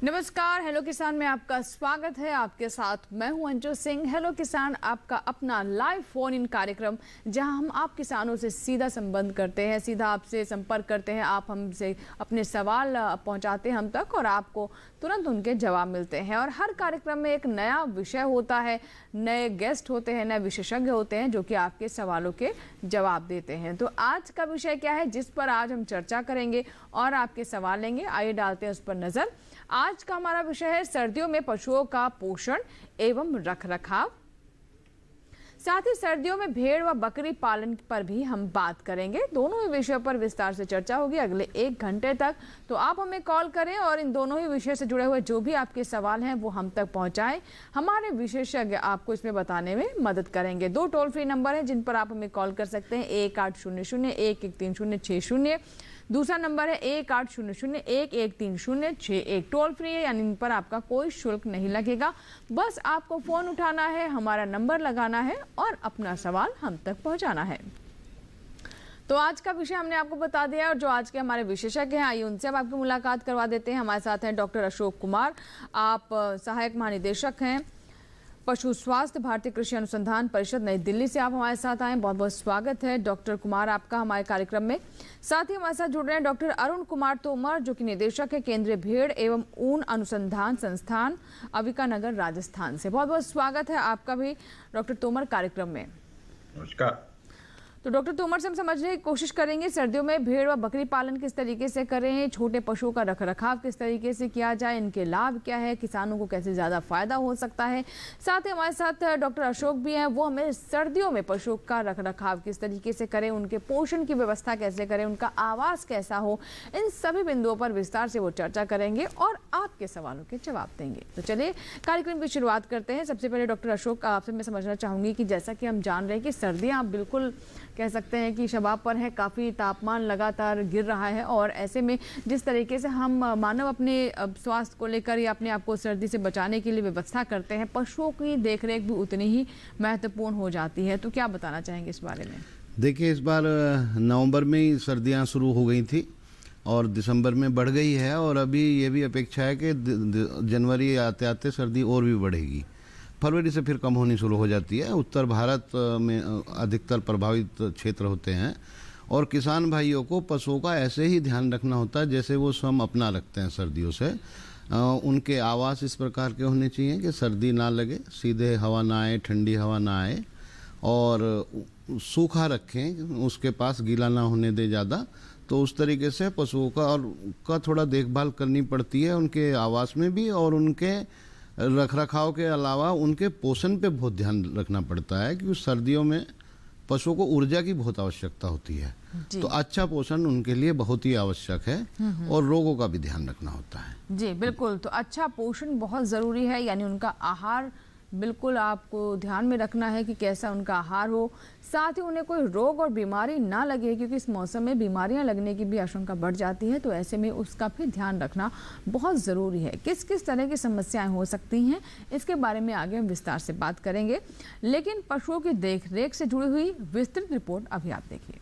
नमस्कार, हेलो किसान में आपका स्वागत है। आपके साथ मैं हूं अंजू सिंह। हेलो किसान आपका अपना लाइव फोन इन कार्यक्रम, जहां हम आप किसानों से सीधा संबंध करते हैं, सीधा आपसे संपर्क करते हैं। आप हमसे अपने सवाल पहुंचाते हैं हम तक और आपको तुरंत उनके जवाब मिलते हैं। और हर कार्यक्रम में एक नया विषय होता है, नए गेस्ट होते हैं, नए विशेषज्ञ होते हैं जो कि आपके सवालों के जवाब देते हैं। तो आज का विषय क्या है जिस पर आज हम चर्चा करेंगे और आपके सवाल लेंगे, आइए डालते हैं उस पर नजर। आज का हमारा विषय है सर्दियों में पशुओं का पोषण एवं रखरखाव। साथ ही सर्दियों में भेड़ व बकरी पालन पर भी हम बात करेंगे। दोनों ही विषयों पर विस्तार से चर्चा होगी अगले 1 घंटे तक। तो आप हमें कॉल करें और इन दोनों ही विषय से जुड़े हुए जो भी आपके सवाल हैं वो हम तक पहुंचाएं। हमारे विशेषज्ञ आपको इसमें बताने में मदद करेंगे। 2 टोल फ्री नंबर हैं जिन पर आप हमें कॉल कर सकते हैं, 1800-113060। दूसरा नंबर है 1800-113061। टोल फ्री है, यानी इन पर आपका कोई शुल्क नहीं लगेगा। बस आपको फोन उठाना है, हमारा नंबर लगाना है और अपना सवाल हम तक पहुंचाना है। तो आज का विषय हमने आपको बता दिया और जो आज के हमारे विशेषज्ञ हैं, आइए उनसे अब आपकी मुलाकात करवा देते हैं। हमारे साथ हैं डॉक्टर अशोक कुमार, आप सहायक महानिदेशक हैं पशु स्वास्थ्य, भारतीय कृषि अनुसंधान परिषद, नई दिल्ली से आप हमारे साथ आए। बहुत बहुत स्वागत है डॉक्टर कुमार आपका हमारे कार्यक्रम में। साथ ही हमारे साथ जुड़ रहे हैं डॉक्टर अरुण कुमार तोमर, जो कि निदेशक है केंद्रीय भेड़ एवं ऊन अनुसंधान संस्थान, अविकानगर, राजस्थान से। बहुत बहुत स्वागत है आपका भी डॉक्टर तोमर कार्यक्रम में। नमस्कार। तो डॉक्टर तोमर से हम समझने की कोशिश करेंगे सर्दियों में भेड़ व बकरी पालन किस तरीके से करें, छोटे पशुओं का रखरखाव किस तरीके से किया जाए, इनके लाभ क्या है, किसानों को कैसे ज़्यादा फायदा हो सकता है। साथ ही हमारे साथ डॉक्टर अशोक भी हैं, वो हमें सर्दियों में पशुओं का रखरखाव किस तरीके से करें, उनके पोषण की व्यवस्था कैसे करें, उनका आवास कैसा हो, इन सभी बिंदुओं पर विस्तार से वो चर्चा करेंगे और आपके सवालों के जवाब देंगे। तो चलिए कार्यक्रम की शुरुआत करते हैं। सबसे पहले डॉक्टर अशोक, आपसे मैं समझना चाहूँगी कि जैसा कि हम जान रहे हैं कि सर्दियाँ बिल्कुल कह सकते हैं कि शबाब पर है, काफ़ी तापमान लगातार गिर रहा है और ऐसे में जिस तरीके से हम मानव अपने स्वास्थ्य को लेकर या अपने आप को सर्दी से बचाने के लिए व्यवस्था करते हैं, पशुओं की देखरेख भी उतनी ही महत्वपूर्ण हो जाती है। तो क्या बताना चाहेंगे इस बारे में? देखिए, इस बार नवंबर में ही सर्दियां शुरू हो गई थी और दिसंबर में बढ़ गई है और अभी ये भी अपेक्षा है कि जनवरी आते आते सर्दी और भी बढ़ेगी। फरवरी से फिर कम होनी शुरू हो जाती है। उत्तर भारत में अधिकतर प्रभावित क्षेत्र होते हैं और किसान भाइयों को पशुओं का ऐसे ही ध्यान रखना होता है जैसे वो स्वयं अपना रखते हैं सर्दियों से। उनके आवास इस प्रकार के होने चाहिए कि सर्दी ना लगे, सीधे हवा ना आए, ठंडी हवा ना आए और सूखा रखें, उसके पास गीला ना होने दे ज़्यादा। तो उस तरीके से पशुओं का थोड़ा देखभाल करनी पड़ती है, उनके आवास में भी और उनके रखरखाव के अलावा उनके पोषण पे बहुत ध्यान रखना पड़ता है, क्योंकि सर्दियों में पशुओं को ऊर्जा की बहुत आवश्यकता होती है। तो अच्छा पोषण उनके लिए बहुत ही आवश्यक है और रोगों का भी ध्यान रखना होता है। जी बिल्कुल, तो अच्छा पोषण बहुत ज़रूरी है, यानी उनका आहार बिल्कुल आपको ध्यान में रखना है कि कैसा उनका आहार हो। साथ ही उन्हें कोई रोग और बीमारी ना लगे, क्योंकि इस मौसम में बीमारियां लगने की भी आशंका बढ़ जाती है। तो ऐसे में उसका भी ध्यान रखना बहुत ज़रूरी है। किस किस तरह की समस्याएं हो सकती हैं, इसके बारे में आगे हम विस्तार से बात करेंगे। लेकिन पशुओं की देखरेख से जुड़ी हुई विस्तृत रिपोर्ट अभी आप देखिए।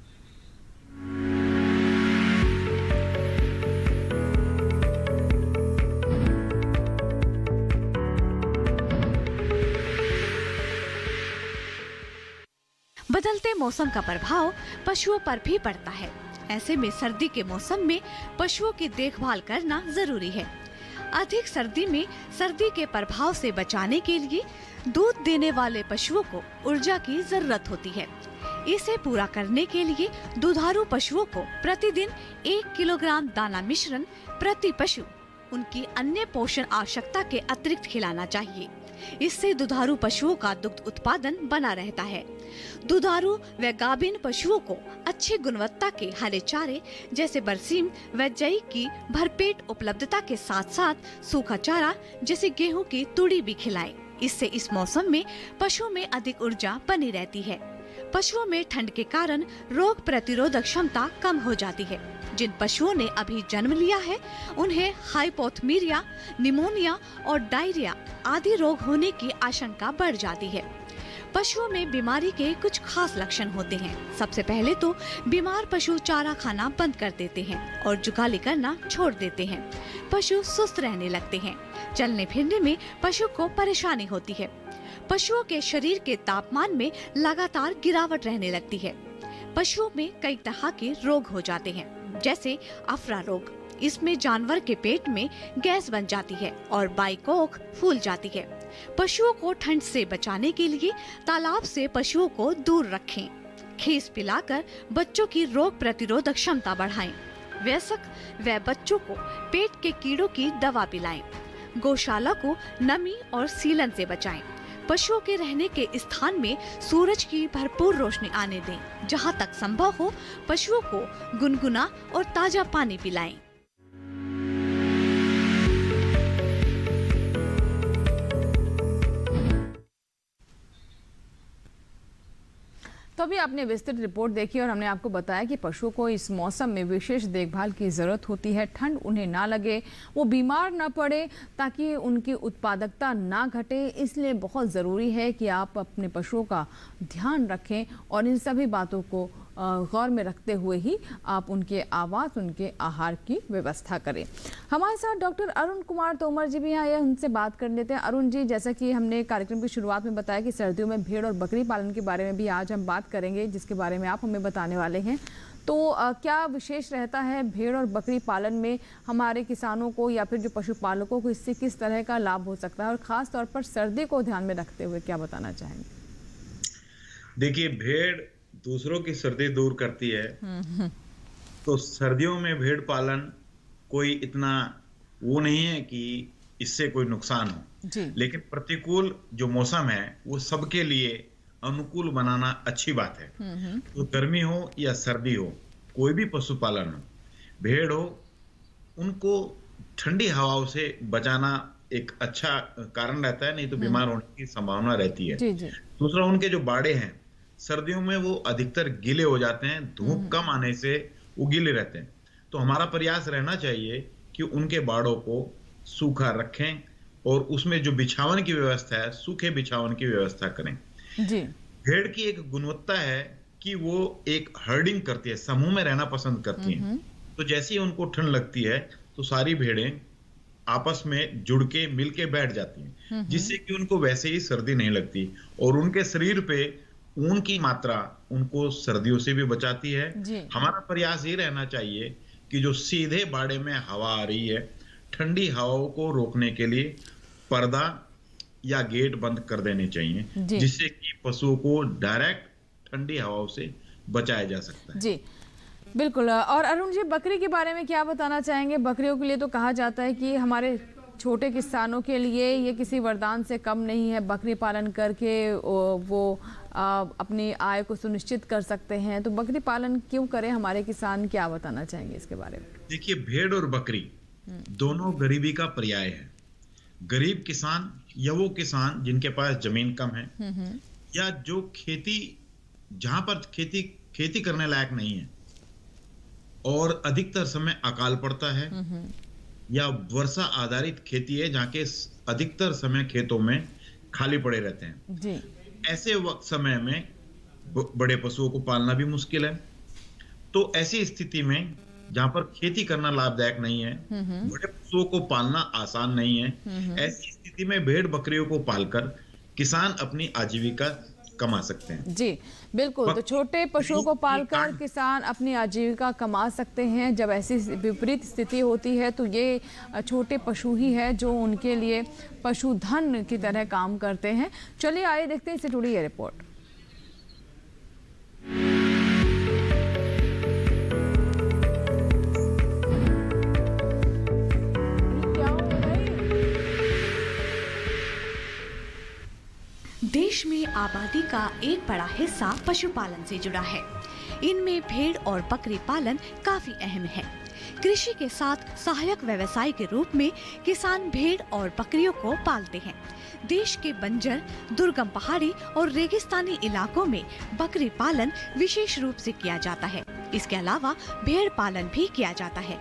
बदलते मौसम का प्रभाव पशुओं पर भी पड़ता है। ऐसे में सर्दी के मौसम में पशुओं की देखभाल करना जरूरी है। अधिक सर्दी में सर्दी के प्रभाव से बचाने के लिए दूध देने वाले पशुओं को ऊर्जा की जरूरत होती है। इसे पूरा करने के लिए दुधारू पशुओं को प्रतिदिन 1 किलोग्राम दाना मिश्रण प्रति पशु उनकी अन्य पोषण आवश्यकता के अतिरिक्त खिलाना चाहिए। इससे दुधारू पशुओं का दुग्ध उत्पादन बना रहता है। दुधारू व गाभिन पशुओं को अच्छी गुणवत्ता के हरे चारे जैसे बरसीम व जई की भरपेट उपलब्धता के साथ साथ सूखा चारा जैसे गेहूं की तुड़ी भी खिलाएं। इससे इस मौसम में पशुओं में अधिक ऊर्जा बनी रहती है। पशुओं में ठंड के कारण रोग प्रतिरोधक क्षमता कम हो जाती है। जिन पशुओं ने अभी जन्म लिया है उन्हें हाइपोथमीरिया, निमोनिया और डायरिया आदि रोग होने की आशंका बढ़ जाती है। पशुओं में बीमारी के कुछ खास लक्षण होते हैं। सबसे पहले तो बीमार पशु चारा खाना बंद कर देते हैं और जुगाली करना छोड़ देते हैं। पशु सुस्त रहने लगते हैं। चलने फिरने में पशु को परेशानी होती है। पशुओं के शरीर के तापमान में लगातार गिरावट रहने लगती है। पशुओं में कई तरह के रोग हो जाते हैं, जैसे अफरा रोग। इसमें जानवर के पेट में गैस बन जाती है और बाईकोख फूल जाती है। पशुओं को ठंड से बचाने के लिए तालाब से पशुओं को दूर रखें। खीस पिलाकर बच्चों की रोग प्रतिरोधक क्षमता बढ़ाएं। वयस्क व बच्चों को पेट के कीड़ों की दवा पिलाएं। गौशाला को नमी और सीलन से बचाएं। पशुओं के रहने के स्थान में सूरज की भरपूर रोशनी आने दें। जहां तक संभव हो पशुओं को गुनगुना और ताजा पानी पिलाएं। तो अभी आपने विस्तृत रिपोर्ट देखी और हमने आपको बताया कि पशुओं को इस मौसम में विशेष देखभाल की ज़रूरत होती है। ठंड उन्हें ना लगे, वो बीमार ना पड़े, ताकि उनकी उत्पादकता ना घटे। इसलिए बहुत ज़रूरी है कि आप अपने पशुओं का ध्यान रखें और इन सभी बातों को गौर में रखते हुए ही आप उनके आवास, उनके आहार की व्यवस्था करें। हमारे साथ डॉक्टर अरुण कुमार तोमर जी भी आए, उनसे बात कर लेते हैं। अरुण जी, जैसा कि हमने कार्यक्रम की शुरुआत में बताया कि सर्दियों में भेड़ और बकरी पालन के बारे में भी आज हम बात करेंगे, जिसके बारे में आप हमें बताने वाले हैं। तो क्या विशेष रहता है भेड़ और बकरी पालन में? हमारे किसानों को या फिर जो पशुपालकों को इससे किस तरह का लाभ हो सकता है, और ख़ास तौर पर सर्दी को ध्यान में रखते हुए क्या बताना चाहेंगे? देखिए, भेड़ दूसरों की सर्दी दूर करती है, तो सर्दियों में भेड़ पालन कोई इतना वो नहीं है कि इससे कोई नुकसान हो जी। लेकिन प्रतिकूल जो मौसम है वो सबके लिए अनुकूल बनाना अच्छी बात है। तो गर्मी हो या सर्दी हो, कोई भी पशुपालन हो, भेड़ हो, उनको ठंडी हवाओं से बचाना एक अच्छा कारण रहता है, नहीं तो बीमार होने की संभावना रहती है। जी जी। दूसरा, उनके जो बाड़े हैं सर्दियों में वो अधिकतर गीले हो जाते हैं, धूप कम आने से वो गीले रहते हैं। तो हमारा प्रयास रहना चाहिए कि उनके बाड़ों को सूखा रखें और उसमें जो बिछावन की व्यवस्था है, सूखे बिछावन की व्यवस्था करें। जी। भेड़ की एक गुणवत्ता है कि वो एक हर्डिंग करती है, समूह में रहना पसंद करती हैं। तो जैसे ही उनको ठंड लगती है तो सारी भेड़ें आपस में जुड़ के मिल के बैठ जाती हैं, जिससे कि उनको वैसे ही सर्दी नहीं लगती और उनके शरीर पे ऊन की मात्रा उनको सर्दियों से भी बचाती है। हमारा प्रयास ये रहना चाहिए कि जो सीधे बाड़े में हवा आ रही है, ठंडी हवाओं को रोकने के लिए पर्दा या गेट बंद कर देने चाहिए, जिससे कि पशुओं को डायरेक्ट ठंडी हवाओं से बचाया जा सकता है। जी बिल्कुल। और अरुण जी, बकरी के बारे में क्या बताना चाहेंगे? बकरियों के लिए तो कहा जाता है कि हमारे छोटे किसानों के लिए ये किसी वरदान से कम नहीं है। बकरी पालन करके वो अपनी आय को सुनिश्चित कर सकते हैं। तो बकरी पालन क्यों करें हमारे किसान, क्या बताना चाहेंगे इसके बारे में? देखिए, भेड़ और बकरी दोनों गरीबी का पर्याय है। गरीब किसान या वो किसान जिनके पास जमीन कम है या जो खेती, जहां पर खेती करने लायक नहीं है और अधिकतर समय अकाल पड़ता है, या वर्षा आधारित खेती है जहाँ के अधिकतर समय खेतों में खाली पड़े रहते हैं जी। ऐसे वक्त समय में बड़े पशुओं को पालना भी मुश्किल है। तो ऐसी स्थिति में जहाँ पर खेती करना लाभदायक नहीं है, बड़े पशुओं को पालना आसान नहीं है, ऐसी स्थिति में भेड़ बकरियों को पालकर किसान अपनी आजीविका कमा सकते हैं। जी बिल्कुल। तो छोटे पशुओं को पालकर किसान अपनी आजीविका कमा सकते हैं। जब ऐसी विपरीत स्थिति होती है तो ये छोटे पशु ही है जो उनके लिए पशुधन की तरह काम करते हैं। चलिए आइए देखते हैं इससे जुड़ी ये रिपोर्ट। देश में आबादी का एक बड़ा हिस्सा पशुपालन से जुड़ा है। इनमें भेड़ और बकरी पालन काफी अहम है। कृषि के साथ सहायक व्यवसाय के रूप में किसान भेड़ और बकरियों को पालते हैं। देश के बंजर, दुर्गम पहाड़ी और रेगिस्तानी इलाकों में बकरी पालन विशेष रूप से किया जाता है। इसके अलावा भेड़ पालन भी किया जाता है।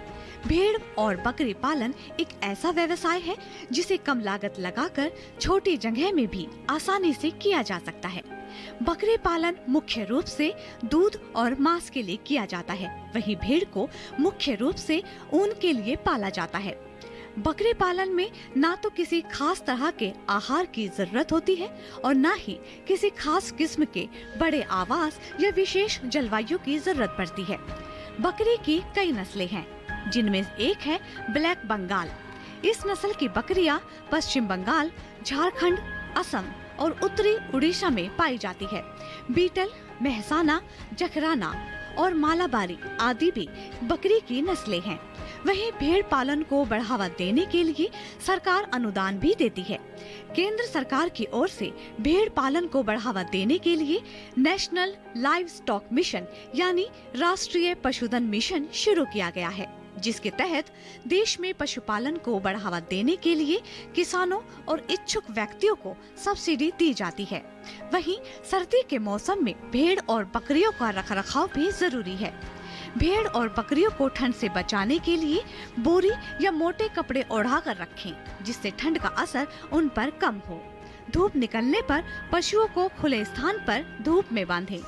भेड़ और बकरी पालन एक ऐसा व्यवसाय है जिसे कम लागत लगाकर छोटी जगह में भी आसानी से किया जा सकता है। बकरी पालन मुख्य रूप से दूध और मांस के लिए किया जाता है, वहीं भेड़ को मुख्य रूप से ऊन के लिए पाला जाता है। बकरी पालन में ना तो किसी खास तरह के आहार की जरूरत होती है और ना ही किसी खास किस्म के बड़े आवास या विशेष जलवायु की जरूरत पड़ती है। बकरी की कई नस्लें हैं, जिनमें एक है ब्लैक बंगाल। इस नस्ल की बकरियां पश्चिम बंगाल, झारखंड, असम और उत्तरी उड़ीसा में पाई जाती है। बीटल, मेहसाना, जखराना और मालाबारी आदि भी बकरी की नस्लें हैं। वहीं भेड़ पालन को बढ़ावा देने के लिए सरकार अनुदान भी देती है। केंद्र सरकार की ओर से भेड़ पालन को बढ़ावा देने के लिए नेशनल लाइव स्टॉक मिशन यानी राष्ट्रीय पशुधन मिशन शुरू किया गया है, जिसके तहत देश में पशुपालन को बढ़ावा देने के लिए किसानों और इच्छुक व्यक्तियों को सब्सिडी दी जाती है। वहीं सर्दी के मौसम में भेड़ और बकरियों का रखरखाव भी जरूरी है। भेड़ और बकरियों को ठंड से बचाने के लिए बोरी या मोटे कपड़े ओढ़ाकर रखें, जिससे ठंड का असर उन पर कम हो। धूप निकलने पर पशुओं को खुले स्थान पर धूप में बांधें।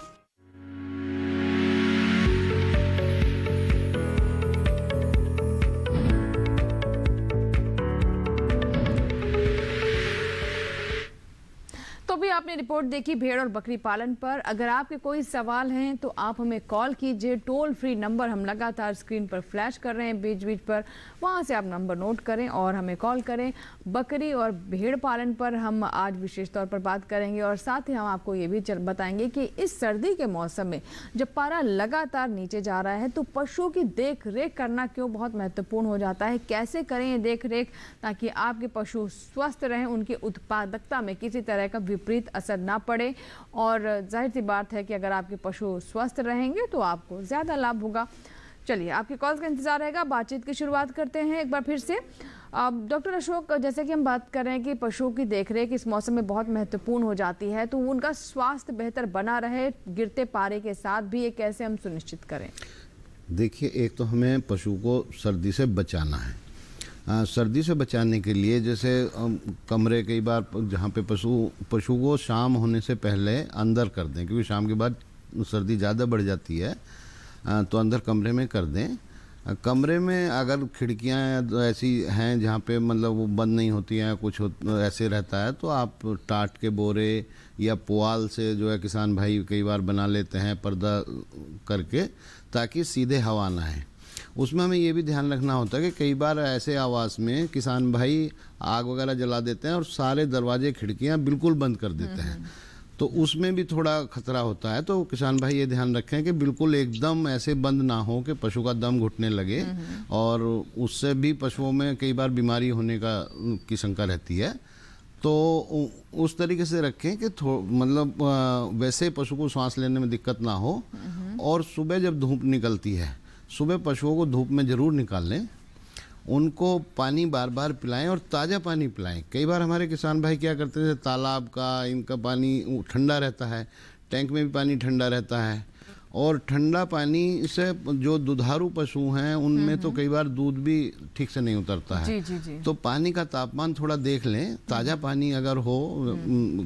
तो भी आपने रिपोर्ट देखी भेड़ और बकरी पालन पर। अगर आपके कोई सवाल हैं तो आप हमें कॉल कीजिए। टोल फ्री नंबर हम लगातार स्क्रीन पर फ्लैश कर रहे हैं बीच बीच पर, वहां से आप नंबर नोट करें और हमें कॉल करें। बकरी और भेड़ पालन पर हम आज विशेष तौर पर बात करेंगे और साथ ही हम आपको ये भी बताएंगे कि इस सर्दी के मौसम में जब पारा लगातार नीचे जा रहा है तो पशुओं की देख रेख करना क्यों बहुत महत्वपूर्ण हो जाता है। कैसे करें ये देख रेख ताकि आपके पशु स्वस्थ रहें, उनकी उत्पादकता में किसी तरह का विपरीत असर ना पड़े। और जाहिर सी बात है कि अगर आपके पशु स्वस्थ रहेंगे तो आपको ज़्यादा लाभ होगा। चलिए, आपके कॉल्स का इंतजार रहेगा। बातचीत की शुरुआत करते हैं एक बार फिर से। डॉक्टर अशोक, जैसे कि हम बात कर रहे हैं कि पशुओं की देखरेख इस मौसम में बहुत महत्वपूर्ण हो जाती है, तो उनका स्वास्थ्य बेहतर बना रहे गिरते पारे के साथ भी, ये कैसे हम सुनिश्चित करें? देखिए, एक तो हमें पशु को सर्दी से बचाना है। सर्दी से बचाने के लिए जैसे कमरे कई बार जहाँ पे पशु को शाम होने से पहले अंदर कर दें, क्योंकि शाम के बाद सर्दी ज़्यादा बढ़ जाती है, तो अंदर कमरे में कर दें। कमरे में अगर खिड़कियाँ ऐसी हैं जहाँ पे मतलब वो बंद नहीं होती हैं, कुछ ऐसे रहता है, तो आप टाट के बोरे या पुआल से जो है किसान भाई कई बार बना लेते हैं पर्दा करके, ताकि सीधे हवा ना आए। उसमें हमें ये भी ध्यान रखना होता है कि कई बार ऐसे आवास में किसान भाई आग वगैरह जला देते हैं और सारे दरवाजे खिड़कियां बिल्कुल बंद कर देते हैं, तो उसमें भी थोड़ा खतरा होता है। तो किसान भाई ये ध्यान रखें कि बिल्कुल एकदम ऐसे बंद ना हो कि पशु का दम घुटने लगे, और उससे भी पशुओं में कई बार बीमारी होने की शंका रहती है। तो उस तरीके से रखें कि मतलब वैसे पशु को सांस लेने में दिक्कत ना हो। और सुबह जब धूप निकलती है, सुबह पशुओं को धूप में ज़रूर निकालें, उनको पानी बार बार पिलाएं और ताज़ा पानी पिलाएं। कई बार हमारे किसान भाई क्या करते हैं, तालाब का इनका पानी ठंडा रहता है, टैंक में भी पानी ठंडा रहता है, और ठंडा पानी से जो दुधारू पशु हैं उनमें तो कई बार दूध भी ठीक से नहीं उतरता है। जी। तो पानी का तापमान थोड़ा देख लें। ताज़ा पानी अगर हो,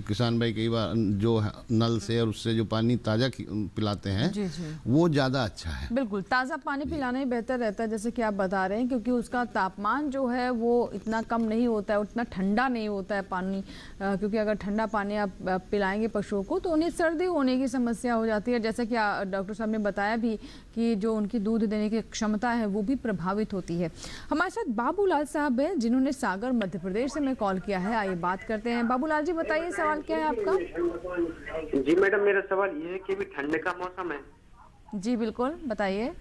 किसान भाई कई बार जो नल से और उससे जो पानी ताज़ा पिलाते हैं जी। वो ज़्यादा अच्छा है। बिल्कुल, ताज़ा पानी पिलाना ही बेहतर रहता है, जैसे कि आप बता रहे हैं, क्योंकि उसका तापमान जो है वो इतना कम नहीं होता है, उतना ठंडा नहीं होता है पानी। क्योंकि अगर ठंडा पानी आप पिलाएंगे पशुओं को तो उन्हें सर्दी होने की समस्या हो जाती है। जैसे कि डॉक्टर साहब ने बताया भी कि जो उनकी दूध देने की क्षमता है वो भी प्रभावित होती है। हमारे साथ बाबूलाल साहब हैं, जिन्होंने सागर मध्य प्रदेश से मैं कॉल किया है। आइए बात करते हैं। बाबूलाल जी, बताइए सवाल क्या है आपका? जी मैडम, मेरा सवाल ये है कि अभी ठंड का मौसम है। जी बिल्कुल, बताइए।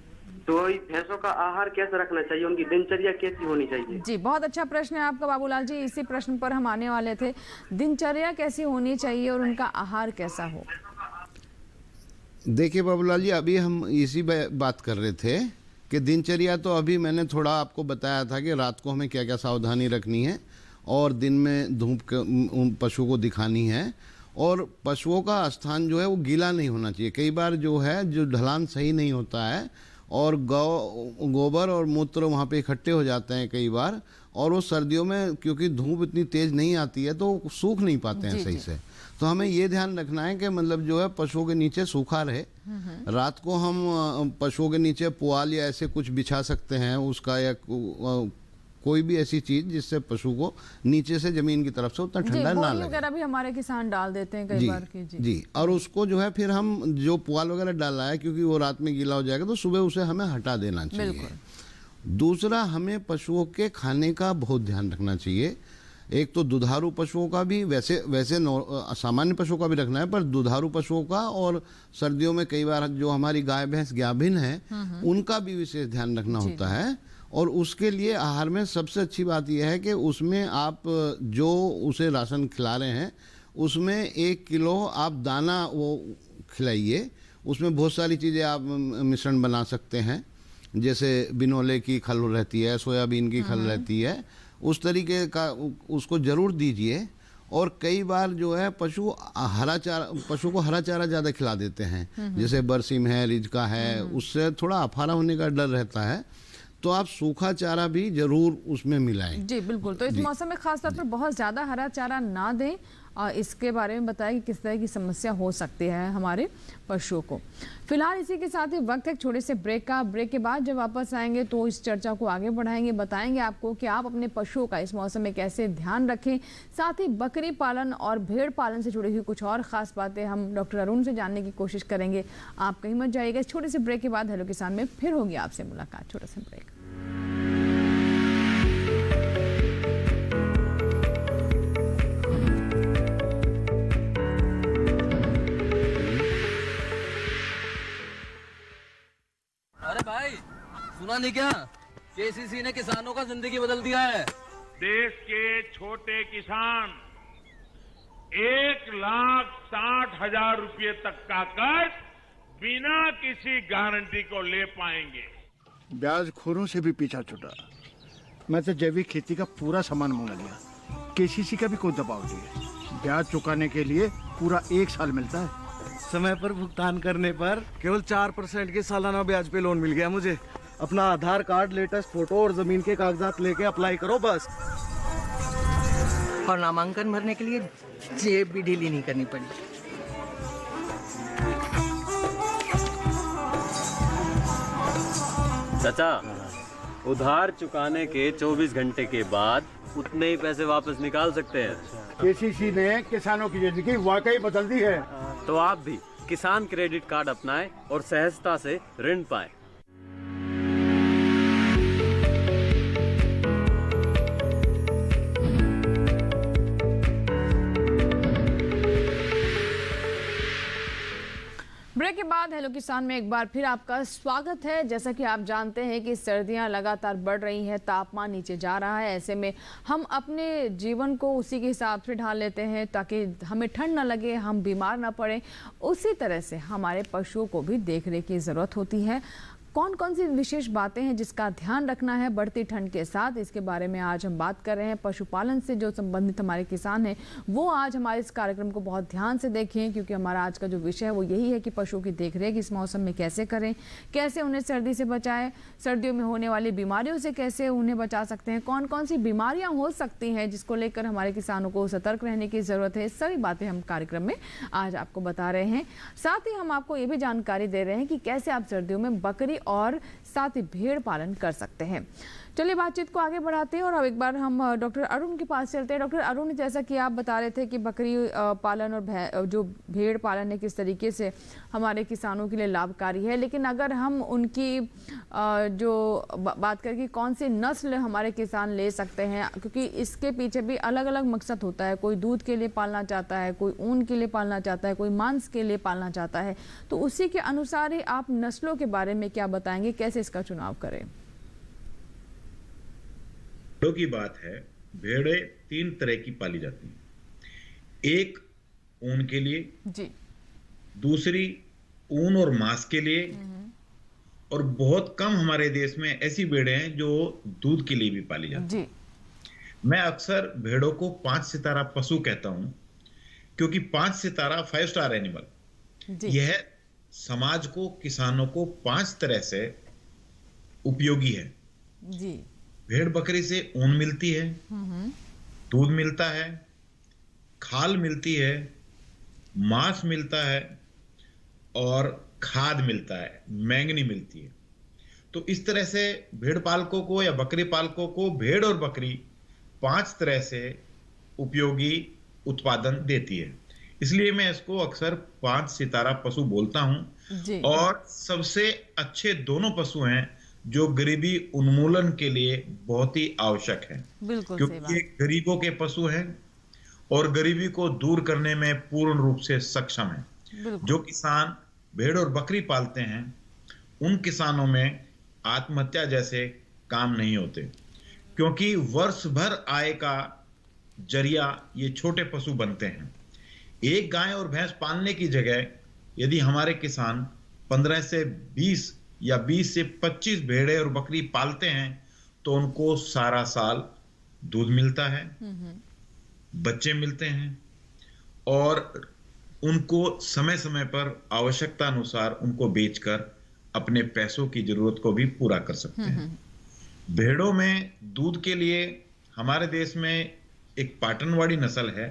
तो भैंसों का आहार कैसे रखना चाहिए, उनकी दिनचर्या कैसी होनी चाहिए? जी, बहुत अच्छा प्रश्न है आपका बाबूलाल जी। इसी प्रश्न पर हम आने वाले थे। दिनचर्या कैसी होनी चाहिए और उनका आहार कैसा हो? देखिए बाबूलाल जी, अभी हम इसी बात कर रहे थे कि दिनचर्या तो अभी मैंने थोड़ा आपको बताया था कि रात को हमें क्या क्या सावधानी रखनी है और दिन में धूप उन पशु को दिखानी है। और पशुओं का स्थान जो है वो गीला नहीं होना चाहिए। कई बार जो है जो ढलान सही नहीं होता है और गोबर और मूत्र वहाँ पे इकट्ठे हो जाते हैं कई बार, और वो सर्दियों में क्योंकि धूप इतनी तेज़ नहीं आती है तो सूख नहीं पाते हैं सही से। तो हमें ये ध्यान रखना है कि मतलब जो है पशुओं के नीचे सूखा रहे। रात को हम पशुओं के नीचे पुआल या ऐसे कुछ बिछा सकते हैं उसका, या कोई भी ऐसी चीज जिससे पशु को नीचे से जमीन की तरफ से उतना ठंडा ना लगे। वगैरह भी हमारे किसान डाल देते हैं कई बार की। जी, और उसको जो है फिर हम जो पुआल वगैरह डाला है, क्योंकि वो रात में गीला हो जाएगा, तो सुबह उसे हमें हटा देना चाहिए। दूसरा, हमें पशुओं के खाने का बहुत ध्यान रखना चाहिए। एक तो दुधारू पशुओं का भी, वैसे सामान्य पशुओं का भी रखना है, पर दुधारू पशुओं का, और सर्दियों में कई बार जो हमारी गाय भैंस गाभिन है उनका भी विशेष ध्यान रखना होता है। और उसके लिए आहार में सबसे अच्छी बात यह है कि उसमें आप जो उसे राशन खिला रहे हैं उसमें 1 किलो आप दाना वो खिलाइए। उसमें बहुत सारी चीज़ें आप मिश्रण बना सकते हैं, जैसे बिनोले की खल रहती है, सोयाबीन की खल रहती है, उस तरीके का उसको ज़रूर दीजिए। और कई बार जो है पशु को हरा चारा ज़्यादा खिला देते हैं, जैसे बरसीम है, रिजका है, उससे थोड़ा अफारा होने का डर रहता है, तो आप सूखा चारा भी जरूर उसमें मिलाएं। जी बिल्कुल। तो इस मौसम में खास तौर पर बहुत ज़्यादा हरा चारा ना दें, और इसके बारे में बताएं कि किस तरह की समस्या हो सकती है हमारे पशुओं को। फिलहाल इसी के साथ ही वक्त है छोटे से ब्रेक का। ब्रेक के बाद जब वापस आएंगे तो इस चर्चा को आगे बढ़ाएंगे, बताएंगे आपको कि आप अपने पशुओं का इस मौसम में कैसे ध्यान रखें। साथ ही बकरी पालन और भेड़ पालन से जुड़ी हुई कुछ और ख़ास बातें हम डॉक्टर अरुण से जानने की कोशिश करेंगे। आप कहीं मत जाइएगा। इस छोटे से ब्रेक के बाद हेलो किसान में फिर होगी आपसे मुलाकात। छोटा सा ब्रेक। भाई सुना नहीं क्या, केसीसी ने किसानों का जिंदगी बदल दिया है। देश के छोटे किसान 1,60,000 रुपये तक का कर्ज बिना किसी गारंटी को ले पाएंगे। ब्याज खोरों से भी पीछा छुटा। मैं तो जैविक खेती का पूरा सामान मंगा लिया, केसीसी का भी कोई दबाव नहीं है। ब्याज चुकाने के लिए पूरा 1 साल मिलता है। समय पर भुगतान करने पर केवल 4% के सालाना ब्याज पे लोन मिल गया मुझे। अपना आधार कार्ड, लेटेस्ट फोटो और जमीन के कागजात लेके अप्लाई करो बस। और नामांकन भरने के लिए जेब भी ढीली नहीं करनी पड़ी। चाचा, उधार चुकाने के 24 घंटे के बाद उतने ही पैसे वापस निकाल सकते हैं। केसीसी ने किसानों की जिंदगी वाकई बदल दी है। तो आप भी किसान क्रेडिट कार्ड अपनाएं और सहजता से ऋण पाएं। ब्रेक के बाद हेलो किसान में एक बार फिर आपका स्वागत है। जैसा कि आप जानते हैं कि सर्दियां लगातार बढ़ रही हैं, तापमान नीचे जा रहा है। ऐसे में हम अपने जीवन को उसी के हिसाब से ढाल लेते हैं ताकि हमें ठंड ना लगे, हम बीमार ना पड़े। उसी तरह से हमारे पशुओं को भी देखरेख की ज़रूरत होती है। कौन कौन सी विशेष बातें हैं जिसका ध्यान रखना है बढ़ती ठंड के साथ, इसके बारे में आज हम बात कर रहे हैं। पशुपालन से जो संबंधित हमारे किसान हैं वो आज हमारे इस कार्यक्रम को बहुत ध्यान से देखें, क्योंकि हमारा आज का जो विषय है वो यही है कि पशुओं की देखरेख इस मौसम में कैसे करें, कैसे उन्हें सर्दी से बचाएं, सर्दियों में होने वाली बीमारियों से कैसे उन्हें बचा सकते हैं, कौन कौन सी बीमारियाँ हो सकती हैं जिसको लेकर हमारे किसानों को सतर्क रहने की ज़रूरत है। सभी बातें हम कार्यक्रम में आज आपको बता रहे हैं। साथ ही हम आपको ये भी जानकारी दे रहे हैं कि कैसे आप सर्दियों में बकरी और साथ ही भेड़ पालन कर सकते हैं। चलिए बातचीत को आगे बढ़ाते हैं और अब एक बार हम डॉक्टर अरुण के पास चलते हैं। डॉक्टर अरुण, जैसा कि आप बता रहे थे कि बकरी पालन और जो भेड़ पालन है किस तरीके से हमारे किसानों के लिए लाभकारी है, लेकिन अगर हम उनकी जो बात करें कि कौन सी नस्ल हमारे किसान ले सकते हैं, क्योंकि इसके पीछे भी अलग अलग मकसद होता है। कोई दूध के लिए पालना चाहता है, कोई ऊन के लिए पालना चाहता है, कोई मांस के लिए पालना चाहता है, तो उसी के अनुसार ही आप नस्लों के बारे में क्या बताएंगे, कैसे इसका चुनाव करें? भेड़ों की बात है, भेड़ें 3 तरह की पाली जाती हैं। एक ऊन के लिए जी, दूसरी ऊन और मांस के लिए, और बहुत कम हमारे देश में ऐसी भेड़ें हैं जो दूध के लिए भी पाली जाती हैं। मैं अक्सर भेड़ों को 5 सितारा पशु कहता हूं, क्योंकि 5 सितारा 5 स्टार एनिमल, यह समाज को, किसानों को 5 तरह से उपयोगी है जी। भेड़ बकरी से ऊन मिलती है, दूध मिलता है, खाल मिलती है, मांस मिलता है और खाद मिलता है, मैंगनी मिलती है। तो इस तरह से भेड़ पालकों को या बकरी पालकों को भेड़ और बकरी 5 तरह से उपयोगी उत्पादन देती है। इसलिए मैं इसको अक्सर 5 सितारा पशु बोलता हूं। और सबसे अच्छे दोनों पशु हैं जो गरीबी उन्मूलन के लिए बहुत ही आवश्यक है, क्योंकि ये गरीबों के पशु हैं और गरीबी को दूर करने में पूर्ण रूप से सक्षम है। जो किसान भेड़ और बकरी पालते हैं उन किसानों में आत्महत्या जैसे काम नहीं होते, क्योंकि वर्ष भर आय का जरिया ये छोटे पशु बनते हैं। एक गाय और भैंस पालने की जगह यदि हमारे किसान 15 से 20 या 20 से 25 भेड़े और बकरी पालते हैं तो उनको सारा साल दूध मिलता है, बच्चे मिलते हैं और उनको समय समय पर आवश्यकता अनुसार उनको बेचकर अपने पैसों की जरूरत को भी पूरा कर सकते हैं। भेड़ों में दूध के लिए हमारे देश में एक पाटनवाड़ी नस्ल है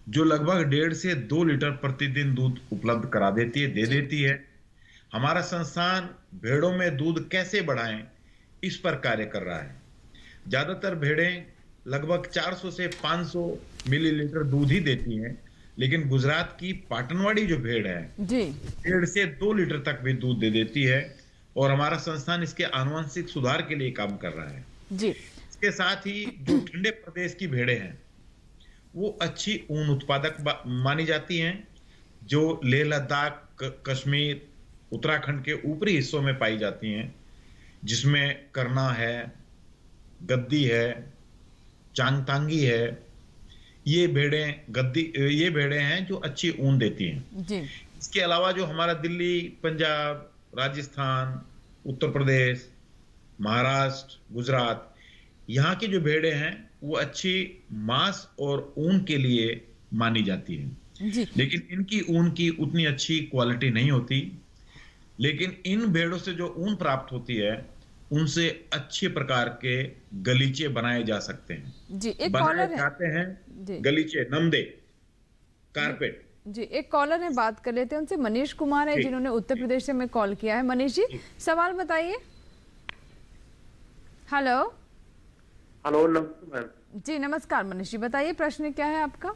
जो लगभग 1.5 से 2 लीटर प्रतिदिन दूध उपलब्ध करा देती है, दे देती है। हमारा संस्थान भेड़ों में दूध कैसे बढ़ाएं इस पर कार्य कर रहा है। ज्यादातर भेड़ें लगभग 400 से 500 मिलीलीटर दूध ही देती हैं, लेकिन गुजरात की पाटनवाड़ी जो भेड़ है 1.5 से 2 लीटर तक भी दूध दे देती है और हमारा संस्थान इसके आनुवंशिक सुधार के लिए काम कर रहा है। इसके साथ ही जो ठंडे प्रदेश की भेड़ें हैं वो अच्छी ऊन उत्पादक मानी जाती हैं, जो लेह लद्दाख, कश्मीर, उत्तराखंड के ऊपरी हिस्सों में पाई जाती हैं, जिसमें करना है, गद्दी है, चांगतांगी है। ये भेड़ें हैं जो अच्छी ऊन देती हैं। इसके अलावा जो हमारा दिल्ली, पंजाब, राजस्थान, उत्तर प्रदेश, महाराष्ट्र, गुजरात, यहाँ की जो भेड़ें हैं वो अच्छी मांस और ऊन के लिए मानी जाती हैं, लेकिन इनकी ऊन की उतनी अच्छी क्वालिटी नहीं होती। लेकिन इन भेड़ों से जो ऊन प्राप्त होती है उनसे अच्छे प्रकार के गलीचे बनाए जा सकते हैं। एक बनाए जाते हैं गलीचे, नमदे, कारपेट। एक कॉलर है, बात कर लेते हैं उनसे। मनीष कुमार है जिन्होंने उत्तर प्रदेश से हमें कॉल किया है। मनीष जी, सवाल बताइए। हेलो। नमस्ते मैम। जी नमस्कार मनीष जी, बताइए प्रश्न क्या है आपका।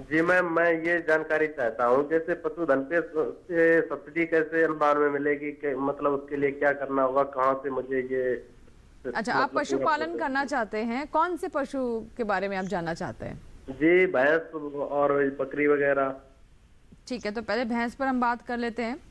जी मैम, मैं ये जानकारी चाहता हूँ, जैसे पशुधन पे सब्सिडी कैसे अनुदान में मिलेगी, मतलब उसके लिए क्या करना होगा, कहाँ से मुझे ये। अच्छा, आप पशुपालन करना चाहते हैं, कौन से पशु के बारे में आप जानना चाहते हैं? जी भैंस और बकरी वगैरह। ठीक है, तो पहले भैंस पर हम बात कर लेते हैं।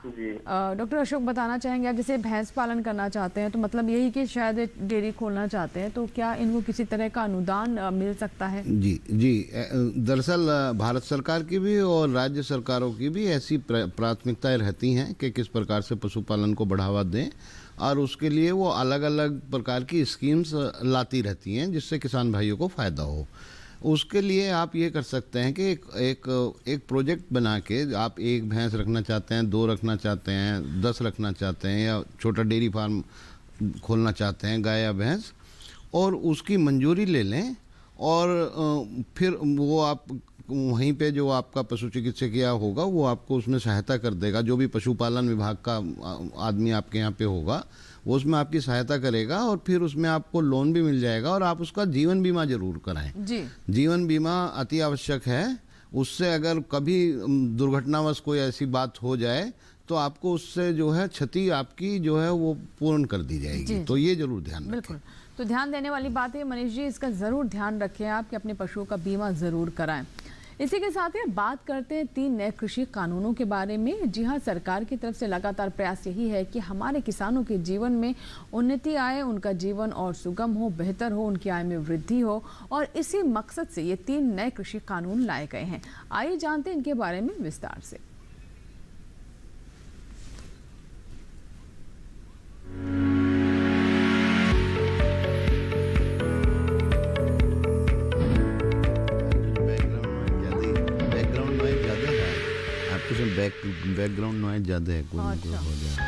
जी डॉक्टर अशोक बताना चाहेंगे, आप जैसे भैंस पालन करना चाहते हैं तो मतलब यही कि शायद डेयरी खोलना चाहते हैं, तो क्या इनको किसी तरह का अनुदान मिल सकता है? जी दरअसल भारत सरकार की भी और राज्य सरकारों की भी ऐसी प्राथमिकताएं रहती हैं कि किस प्रकार से पशुपालन को बढ़ावा दें, और उसके लिए वो अलग अलग प्रकार की स्कीम्स लाती रहती हैं जिससे किसान भाइयों को फ़ायदा हो। उसके लिए आप ये कर सकते हैं कि एक प्रोजेक्ट बना के आप 1 भैंस रखना चाहते हैं, 2 रखना चाहते हैं, 10 रखना चाहते हैं, या छोटा डेयरी फार्म खोलना चाहते हैं गाय या भैंस, और उसकी मंजूरी ले लें और फिर वो आप वहीं पे जो आपका पशु चिकित्सकीय होगा वो आपको उसमें सहायता कर देगा। जो भी पशुपालन विभाग का आदमी आपके यहाँ पे होगा वो उसमें आपकी सहायता करेगा और फिर उसमें आपको लोन भी मिल जाएगा। और आप उसका जीवन बीमा जरूर कराएं। जीवन बीमा अति आवश्यक है। उससे अगर कभी दुर्घटनावश कोई ऐसी बात हो जाए तो आपको उससे जो है क्षति आपकी जो है वो पूर्ण कर दी जाएगी। तो ये जरूर ध्यान रखें। बिल्कुल, तो ध्यान देने वाली बात है मनीष जी, इसका ज़रूर ध्यान रखें आप कि अपने पशुओं का बीमा ज़रूर कराएं। इसी के साथ ही बात करते हैं 3 नए कृषि कानूनों के बारे में। जी हाँ, सरकार की तरफ से लगातार प्रयास यही है कि हमारे किसानों के जीवन में उन्नति आए, उनका जीवन और सुगम हो, बेहतर हो, उनकी आय में वृद्धि हो, और इसी मकसद से ये 3 नए कृषि कानून लाए गए हैं। आइए जानते हैं इनके बारे में विस्तार से। बैकग्राउंड नॉइज ज्यादा है, कोई हो जाए।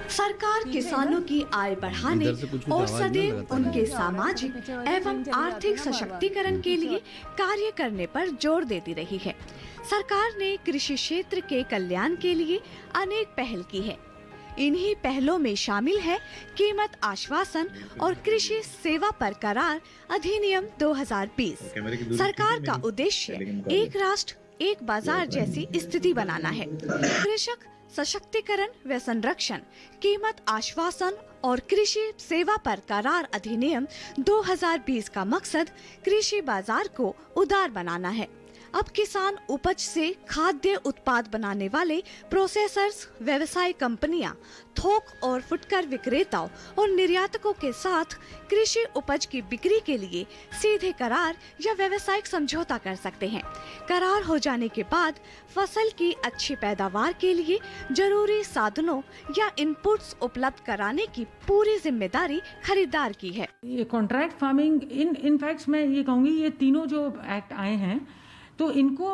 सरकार किसानों की आय बढ़ाने और सदैव उनके सामाजिक एवं आर्थिक सशक्तिकरण के लिए कार्य करने पर जोर देती रही है। सरकार ने कृषि क्षेत्र के कल्याण के लिए अनेक पहल की है। इन्हीं पहलों में शामिल है कीमत आश्वासन और कृषि सेवा पर करार अधिनियम 2020। सरकार का उद्देश्य एक राष्ट्र एक बाजार जैसी स्थिति बनाना है। कृषक सशक्तिकरण व संरक्षण कीमत आश्वासन और कृषि सेवा पर करार अधिनियम 2020 का मकसद कृषि बाजार को उदार बनाना है। अब किसान उपज से खाद्य उत्पाद बनाने वाले प्रोसेसर्स, व्यवसाय कंपनियां, थोक और फुटकर विक्रेताओं और निर्यातकों के साथ कृषि उपज की बिक्री के लिए सीधे करार या व्यावसायिक समझौता कर सकते हैं। करार हो जाने के बाद फसल की अच्छी पैदावार के लिए जरूरी साधनों या इनपुट्स उपलब्ध कराने की पूरी जिम्मेदारी खरीदार की है। ये कॉन्ट्रैक्ट फार्मिंग इनफैक्ट मैं ये कहूँगी, ये तीनों जो एक्ट आए हैं तो इनको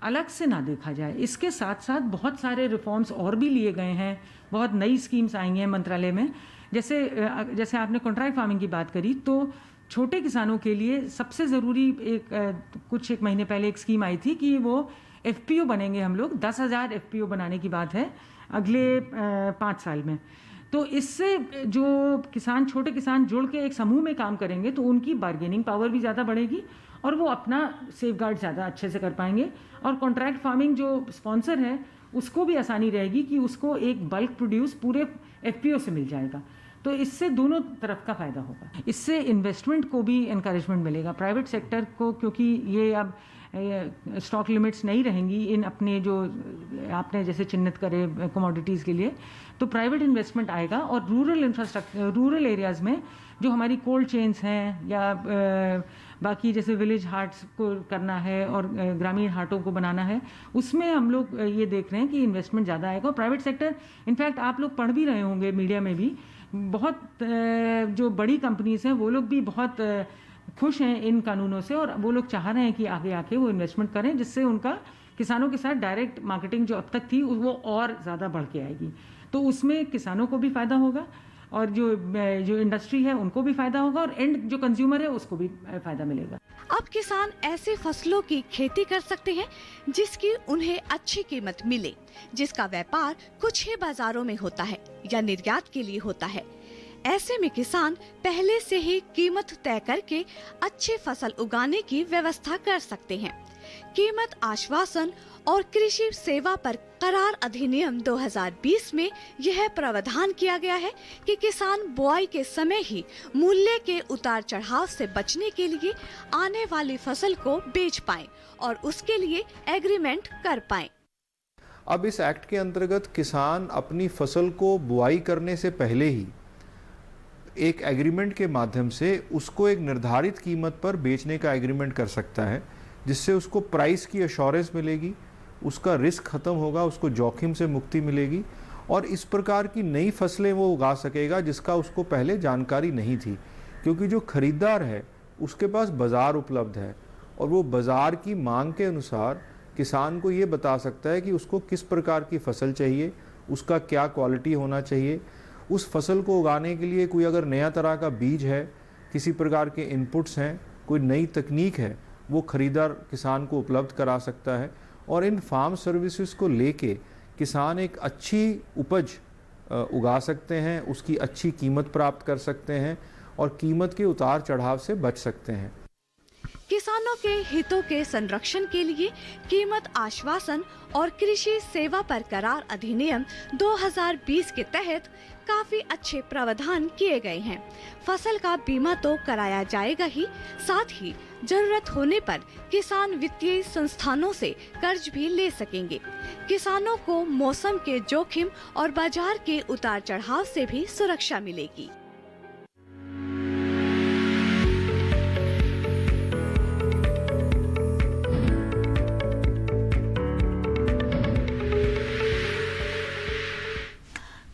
अलग से ना देखा जाए। इसके साथ साथ बहुत सारे रिफॉर्म्स और भी लिए गए हैं, बहुत नई स्कीम्स आई हैं मंत्रालय में। जैसे आपने कॉन्ट्रैक्ट फार्मिंग की बात करी, तो छोटे किसानों के लिए सबसे ज़रूरी एक महीने पहले एक स्कीम आई थी कि वो FPO बनेंगे। हम लोग 10,000 FPO बनाने की बात है अगले 5 साल में। तो इससे जो छोटे किसान जुड़ के एक समूह में काम करेंगे तो उनकी बार्गेनिंग पावर भी ज़्यादा बढ़ेगी और वो अपना सेफगार्ड ज़्यादा अच्छे से कर पाएंगे। और कॉन्ट्रैक्ट फार्मिंग जो स्पॉन्सर है उसको भी आसानी रहेगी कि उसको एक बल्क प्रोड्यूस पूरे FPO से मिल जाएगा। तो इससे दोनों तरफ का फ़ायदा होगा। इससे इन्वेस्टमेंट को भी इनकरेजमेंट मिलेगा प्राइवेट सेक्टर को, क्योंकि ये अब स्टॉक लिमिट्स नहीं रहेंगी इन अपने जो आपने जैसे चिन्हित करे कमोडिटीज़ के लिए, तो प्राइवेट इन्वेस्टमेंट आएगा। और रूरल इंफ्रास्ट्रक्चर, रूरल एरियाज़ में जो हमारी कोल्ड चेन्स हैं या बाकी जैसे विलेज हार्ट्स को करना है और ग्रामीण हाटों को बनाना है, उसमें हम लोग ये देख रहे हैं कि इन्वेस्टमेंट ज़्यादा आएगा। और प्राइवेट सेक्टर, इनफैक्ट आप लोग पढ़ भी रहे होंगे मीडिया में भी, बहुत जो बड़ी कंपनीज हैं वो लोग भी बहुत खुश हैं इन कानूनों से और वो लोग चाह रहे हैं कि आगे आके वो इन्वेस्टमेंट करें, जिससे उनका किसानों के साथ डायरेक्ट मार्केटिंग जो अब तक थी वो और ज़्यादा बढ़ के आएगी। तो उसमें किसानों को भी फ़ायदा होगा और जो इंडस्ट्री है उनको भी फ़ायदा होगा और एंड जो कंज्यूमर है उसको भी फ़ायदा मिलेगा। अब किसान ऐसे फसलों की खेती कर सकते हैं जिसकी उन्हें अच्छी कीमत मिले, जिसका व्यापार कुछ ही बाजारों में होता है या निर्यात के लिए होता है। ऐसे में किसान पहले से ही कीमत तय करके अच्छी फसल उगाने की व्यवस्था कर सकते हैं। कीमत आश्वासन और कृषि सेवा पर करार अधिनियम 2020 में यह प्रावधान किया गया है कि किसान बुआई के समय ही मूल्य के उतार चढ़ाव से बचने के लिए आने वाली फसल को बेच पाएं और उसके लिए एग्रीमेंट कर पाएं। अब इस एक्ट के अंतर्गत किसान अपनी फसल को बुआई करने से पहले ही एक एग्रीमेंट के माध्यम से उसको एक निर्धारित कीमत पर बेचने का एग्रीमेंट कर सकता है, जिससे उसको प्राइस की एश्योरेंस मिलेगी, उसका रिस्क खत्म होगा, उसको जोखिम से मुक्ति मिलेगी और इस प्रकार की नई फसलें वो उगा सकेगा जिसका उसको पहले जानकारी नहीं थी। क्योंकि जो खरीदार है उसके पास बाज़ार उपलब्ध है और वो बाज़ार की मांग के अनुसार किसान को ये बता सकता है कि उसको किस प्रकार की फसल चाहिए, उसका क्या क्वालिटी होना चाहिए। उस फसल को उगाने के लिए कोई अगर नया तरह का बीज है, किसी प्रकार के इनपुट्स हैं, कोई नई तकनीक है, वो खरीदार किसान को उपलब्ध करा सकता है। और इन फार्म सर्विसेज को लेके किसान एक अच्छी उपज उगा सकते हैं, उसकी अच्छी कीमत प्राप्त कर सकते हैं और कीमत के उतार चढ़ाव से बच सकते हैं। किसानों के हितों के संरक्षण के लिए कीमत आश्वासन और कृषि सेवा पर करार अधिनियम 2020 के तहत काफी अच्छे प्रावधान किए गए हैं। फसल का बीमा तो कराया जाएगा ही, साथ ही जरूरत होने पर किसान वित्तीय संस्थानों से कर्ज भी ले सकेंगे। किसानों को मौसम के जोखिम और बाजार के उतार चढ़ाव से भी सुरक्षा मिलेगी।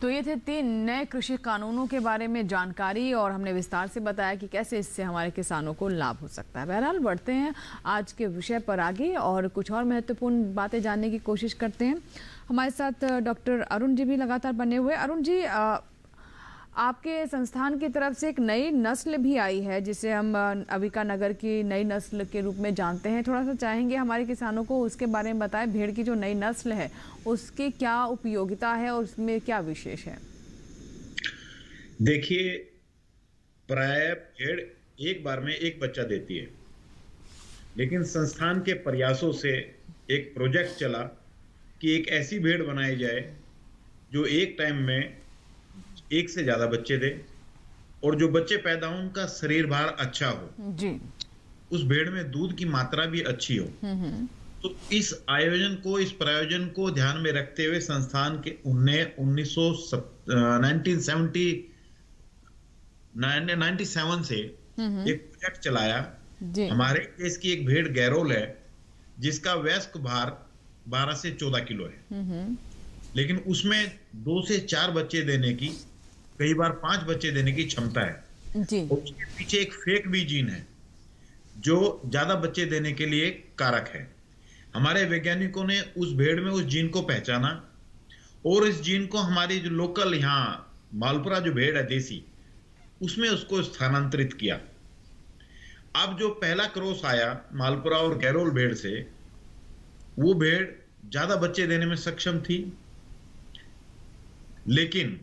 तो ये थे 3 नए कृषि कानूनों के बारे में जानकारी और हमने विस्तार से बताया कि कैसे इससे हमारे किसानों को लाभ हो सकता है। बहरहाल बढ़ते हैं आज के विषय पर आगे और कुछ और महत्वपूर्ण बातें जानने की कोशिश करते हैं। हमारे साथ डॉक्टर अरुण जी भी लगातार बने हुए। अरुण जी, आपके संस्थान की तरफ से एक नई नस्ल भी आई है जिसे हम अविका नगर की नई नस्ल के रूप में जानते हैं। थोड़ा सा चाहेंगे हमारे किसानों को उसके बारे में बताएं। भेड़ की जो नई नस्ल है उसकी क्या उपयोगिता है और उसमें क्या विशेष है? देखिए, प्राय भेड़ एक बार में एक बच्चा देती है, लेकिन संस्थान के प्रयासों से एक प्रोजेक्ट चला कि एक ऐसी भेड़ बनाई जाए जो एक टाइम में एक से ज्यादा बच्चे दे, और जो बच्चे पैदा हो उनका शरीर भार अच्छा हो जी, उस भेड़ में दूध की मात्रा भी अच्छी हो। तो इस प्रायोजन को ध्यान में रखते हुए संस्थान के 1997 से एक प्रोजेक्ट चलाया। हमारे देश की एक भेड़ गैरोल है जिसका वयस्क भार 12 से 14 किलो है, लेकिन उसमें 2 से 4 बच्चे देने की, कई बार 5 बच्चे देने की क्षमता है जी। और उसके पीछे एक फेक भी जीन है जो ज्यादा बच्चे देने के लिए कारक है। हमारे वैज्ञानिकों ने उस भेड़ में उस जीन को पहचाना और इस जीन को हमारी जो लोकल यहाँ मालपुरा जो भेड़ है देसी, उसमें उसको स्थानांतरित किया। अब जो पहला क्रॉस आया मालपुरा और गैरोल भेड़ से, वो भेड़ ज्यादा बच्चे देने में सक्षम थी, लेकिन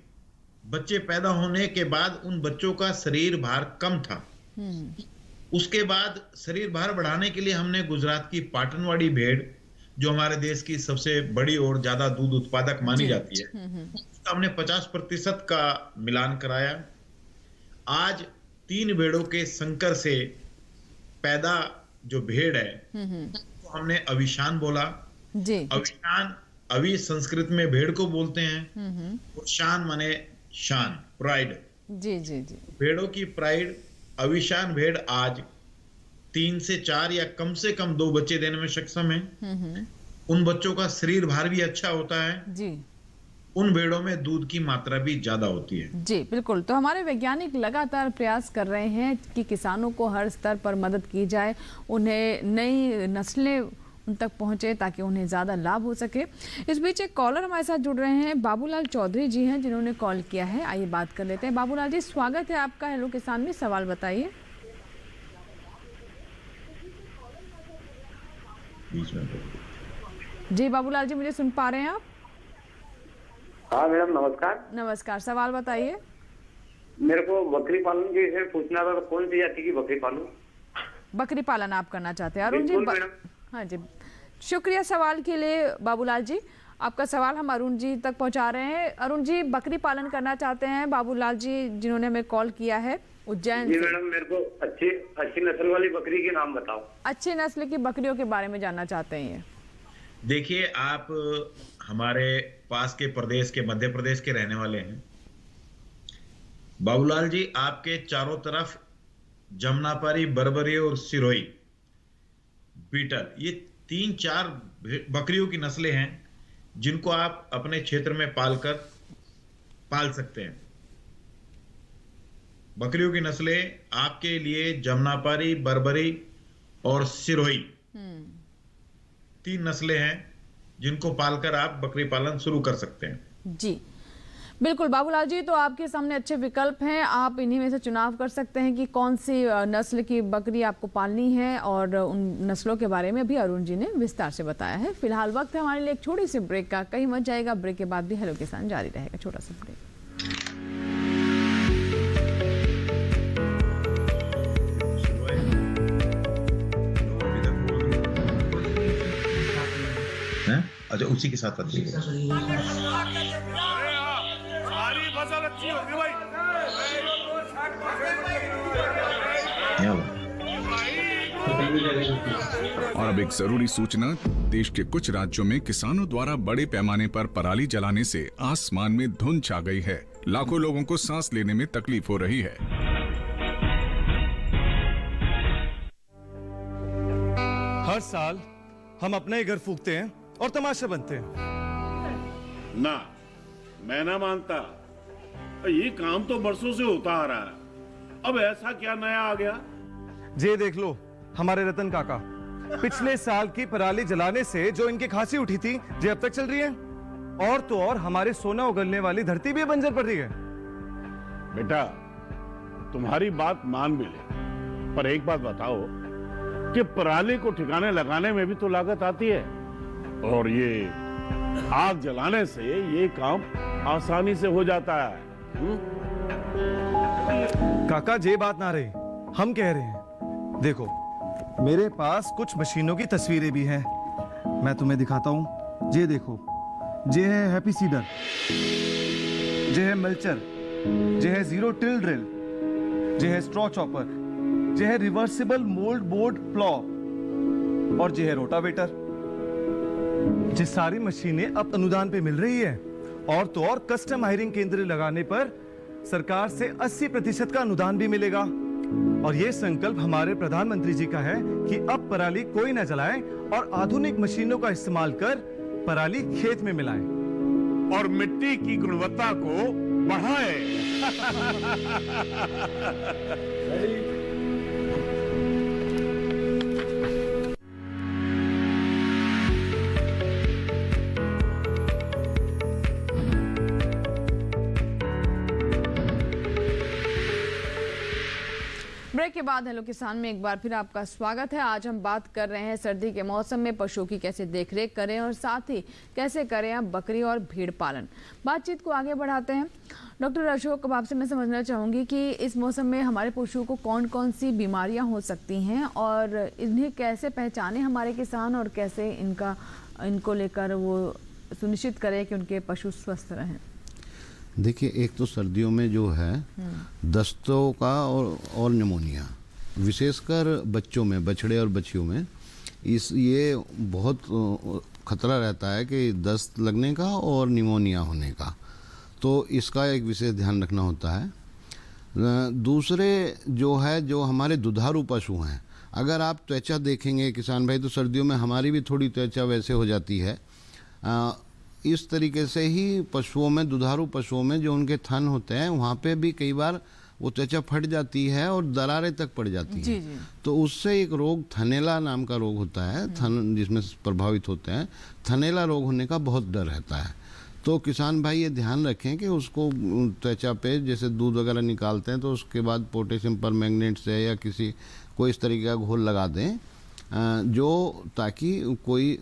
बच्चे पैदा होने के बाद उन बच्चों का शरीर भार कम था। उसके बाद शरीर भार बढ़ाने के लिए हमने गुजरात की पाटनवाड़ी भेड़, जो हमारे देश की सबसे बड़ी और ज्यादा दूध उत्पादक मानी जाती है, उसका हमने 50% का मिलान कराया। आज 3 भेड़ों के संकर से पैदा जो भेड़ है तो हमने अविशान बोला जी। अविशान, अवि संस्कृत में भेड़ को बोलते हैं और शान माने शान, प्राइड जी जी जी। भेड़ों की प्राइड अविशान भेड़ आज 3 से 4 या कम से कम 2 बच्चे देने में सक्षम है। उन बच्चों का शरीर भार भी अच्छा होता है जी। उन भेड़ों में दूध की मात्रा भी ज्यादा होती है जी। बिल्कुल, तो हमारे वैज्ञानिक लगातार प्रयास कर रहे हैं कि किसानों को हर स्तर पर मदद की जाए, उन्हें नई नस्लें उन तक पहुंचे ताकि उन्हें ज़्यादा लाभ हो सके। इस बीच एक कॉलर हमारे साथ जुड़ रहे हैं, बाबूलाल चौधरी जी हैं जिन्होंने कॉल किया है। आइए बात कर लेते हैं। बाबूलाल जी, स्वागत है आपका हेलो किसान में, सवाल बताइए। जी बाबूलाल जी, मुझे सुन पा रहे हैं आप? हाँ मैडम, नमस्कार। नमस्कार, सवाल बताइए। मेरे को बकरी पालन के पूछना था, तो कौन सी जाति की बकरी पालूं? बकरी पालन आप करना चाहते हैं अरुण जी? हाँ जी, शुक्रिया सवाल के लिए बाबूलाल जी। आपका सवाल हम अरुण जी तक पहुंचा रहे हैं। अरुण जी बकरी पालन करना चाहते हैं, बाबूलाल जी जिन्होंने हमें कॉल किया है उज्जैन जी। मैडम मेरे को अच्छी नस्ल वाली बकरी के नाम बताओ। अच्छी नस्ल की बकरियों के बारे में जानना चाहते हैं। देखिए, आप हमारे पास के प्रदेश के मध्य प्रदेश के रहने वाले हैं बाबूलाल जी। आपके चारों तरफ जमुनापारी, बरबरी और सिरोही, बीटल, ये 3-4 बकरियों की नस्लें हैं जिनको आप अपने क्षेत्र में पाल सकते हैं। बकरियों की नस्लें आपके लिए जमुनापारी, बरबरी और सिरोही 3 नस्लें हैं जिनको पालकर आप बकरी पालन शुरू कर सकते हैं जी। बिल्कुल बाबूलाल जी, तो आपके सामने अच्छे विकल्प हैं, आप इन्हीं में से चुनाव कर सकते हैं कि कौन सी नस्ल की बकरी आपको पालनी है, और उन नस्लों के बारे में भी अरुण जी ने विस्तार से बताया है। फिलहाल वक्त है हमारे लिए एक छोटी सी ब्रेक का, कहीं मत जाएगा। ब्रेक के बाद भी हेलो किसान जारी रहेगा, छोटा सा ब्रेक। अच्छा, उसी के साथ सारी फसल अच्छी होगी भाई। और अब एक जरूरी सूचना, देश के कुछ राज्यों में किसानों द्वारा बड़े पैमाने पर पराली जलाने से आसमान में धुंध छा गई है। लाखों लोगों को सांस लेने में तकलीफ हो रही है। हर साल हम अपने ही घर फूंकते हैं और तमाशा बनते हैं। ना, मैं ना मानता। ये काम तो बरसों से होता आ रहा है, अब ऐसा क्या नया आ गया? जे देख लो हमारे रतन काका, पिछले साल की पराली जलाने से जो इनकी खांसी उठी थी, जे अब तक चल रही है। और तो और हमारे सोना उगलने वाली धरती भी बंजर पड़ रही है। बेटा, तुम्हारी बात मान भी ले, पर एक बात बताओ कि पराली को ठिकाने लगाने में भी तो लागत आती है, और ये आग जलाने से ये काम आसानी से हो जाता है। काका जे बात ना रही, हम कह रहे हैं। देखो मेरे पास कुछ मशीनों की तस्वीरें भी हैं, मैं तुम्हें दिखाता हूं। ये देखो, ये है हैप्पी सीडर, ये है मल्चर, ये है जीरो टिल ड्रिल, ये है स्ट्रॉ चॉपर, ये है रिवर्सिबल मोल्ड बोर्ड प्लॉ और ये है रोटावेटर। ये सारी मशीनें अब अनुदान पे मिल रही है और तो और कस्टम हायरिंग केंद्र लगाने पर सरकार से 80% का अनुदान भी मिलेगा। और ये संकल्प हमारे प्रधानमंत्री जी का है कि अब पराली कोई ना जलाए और आधुनिक मशीनों का इस्तेमाल कर पराली खेत में मिलाएं और मिट्टी की गुणवत्ता को बढ़ाए। ब्रेक के बाद हेलो किसान में एक बार फिर आपका स्वागत है। आज हम बात कर रहे हैं सर्दी के मौसम में पशुओं की कैसे देखरेख करें और साथ ही कैसे करें आप बकरी और भेड़ पालन। बातचीत को आगे बढ़ाते हैं। डॉक्टर अशोक, अब आपसे मैं समझना चाहूँगी कि इस मौसम में हमारे पशुओं को कौन कौन सी बीमारियाँ हो सकती हैं और इन्हें कैसे पहचाने हमारे किसान और कैसे इनको लेकर वो सुनिश्चित करें कि उनके पशु स्वस्थ रहें। देखिए, एक तो सर्दियों में जो है दस्तों का और निमोनिया, विशेषकर बच्चों में, बछड़े और बच्चियों में ये बहुत खतरा रहता है कि दस्त लगने का और निमोनिया होने का, तो इसका एक विशेष ध्यान रखना होता है। दूसरे जो हमारे दुधारू पशु हैं, अगर आप त्वचा देखेंगे किसान भाई, तो सर्दियों में हमारी भी थोड़ी त्वचा वैसे हो जाती है। इस तरीके से ही पशुओं में, दुधारू पशुओं में जो उनके थन होते हैं वहाँ पे भी कई बार वो त्वचा फट जाती है और दरारें तक पड़ जाती हैं। तो उससे एक रोग थनैला नाम का रोग होता है, थन जिसमें प्रभावित होते हैं, थनैला रोग होने का बहुत डर रहता है। तो किसान भाई ये ध्यान रखें कि उसको त्वचा पे जैसे दूध वगैरह निकालते हैं तो उसके बाद पोटेशियम परमैंगनेट से या कोई इस तरीके का घोल लगा दें, जो ताकि कोई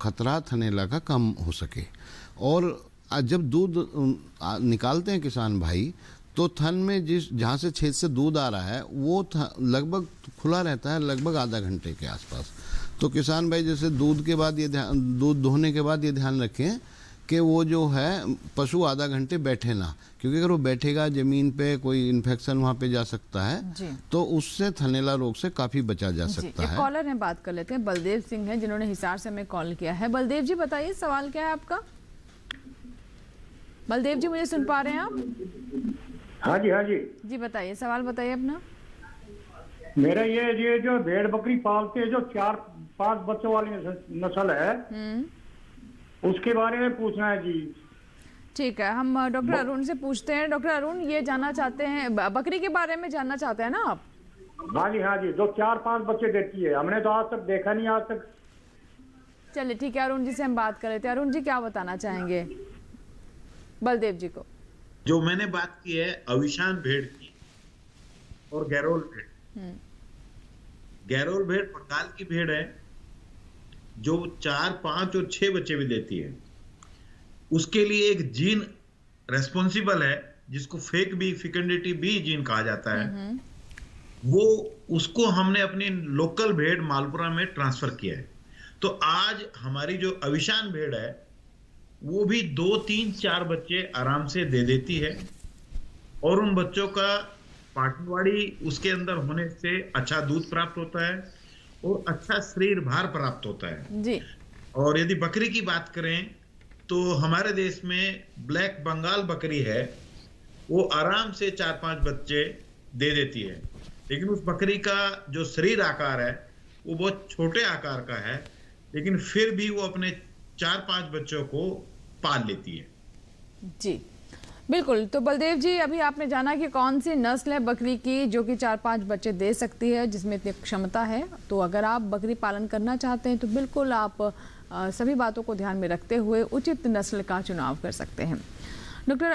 खतरा थनैला का कम हो सके। और जब दूध निकालते हैं किसान भाई, तो थन में जहाँ से छेद से दूध आ रहा है वो लगभग खुला रहता है, लगभग आधा घंटे के आसपास। तो किसान भाई जैसे दूध धोने के बाद ये ध्यान रखें कि वो जो है पशु आधा घंटे बैठे ना, क्योंकि अगर वो बैठेगा ज़मीन पे कोई इन्फेक्शन वहाँ पे जा सकता है, तो उससे थनैला रोग से काफ़ी बचा जा सकता है। कॉलर है, बात कर लेते हैं। बलदेव सिंह हैं जिन्होंने हिसार से हमें कॉल किया है। बलदेव जी बताइए, सवाल क्या है आपका? बलदेव जी मुझे सुन पा रहे हैं आप? हाँ जी, हाँ जी जी, बताइए, सवाल बताइए अपना। मेरा ये जो भेड़ बकरी पालते हैं, जो 4-5 बच्चों वाली नस्ल है, उसके बारे में पूछना है जी। ठीक है, हम डॉक्टर अरुण से पूछते हैं। डॉक्टर अरुण, ये जानना चाहते हैं, बकरी के बारे में जानना चाहते हैं ना आप? हाँ जी, जो 4-5 बच्चे देती है, हमने तो आज तक देखा नहीं आज तक। चलिए ठीक है, अरुण जी से हम बात कर लेते हैं। अरुण जी क्या बताना चाहेंगे बलदेव जी को? जो मैंने बात की है अविशान भेड़ की और गैरोल भेड़। गैरोल भेड़ बंगाल की भेड़ है जो 4, 5 और 6 बच्चे भी देती है। उसके लिए एक जीन रेस्पॉन्सिबल है जिसको फेकंडिटी बी जीन कहा जाता है। वो उसको हमने अपनी लोकल भेड़ मालपुरा में ट्रांसफर किया है। तो आज हमारी जो अविशान भेड़ है वो भी 2, 3, 4 बच्चे आराम से दे देती है और उन बच्चों का पाटनवाड़ी उसके अंदर होने से अच्छा दूध प्राप्त होता है और अच्छा शरीर भार प्राप्त होता है जी। और यदि बकरी की बात करें तो हमारे देश में ब्लैक बंगाल बकरी है, वो आराम से 4-5 बच्चे दे देती है, लेकिन उस बकरी का जो शरीर आकार है वो बहुत छोटे आकार का है, लेकिन फिर भी वो अपने 4-5 बच्चों को पाल लेती है। जी बिल्कुल। तो बलदेव जी, अभी आपने जाना कि कौन सी नस्ल है बकरी की जो कि 4-5 बच्चे दे सकती है, जिसमें इतनी क्षमता है। तो अगर आप बकरी पालन करना चाहते हैं तो बिल्कुल आप सभी बातों को ध्यान में रखते हुए उचित नस्ल का चुनाव कर सकते हैं। डॉक्टर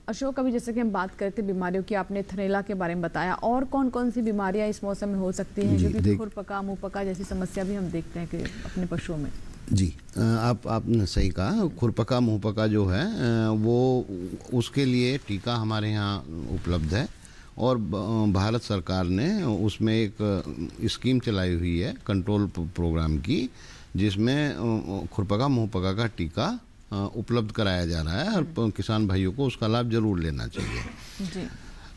अशोक, अभी जैसे कि हम बात करते बीमारियों की, आपने थनैला के बारे में बताया, और कौन कौन सी बीमारियां इस मौसम में हो सकती हैं, क्योंकि खुरपका, मुंहपका जैसी समस्या भी हम देखते हैं कि अपने पशुओं में। जी, आपने सही कहा। खुरपका, मुंहपका जो है वो उसके लिए टीका हमारे यहाँ उपलब्ध है और भारत सरकार ने उसमें एक स्कीम चलाई हुई है कंट्रोल प्रोग्राम की, जिसमें खुरपका मुंहपका का टीका उपलब्ध कराया जा रहा है और किसान भाइयों को उसका लाभ जरूर लेना चाहिए जी।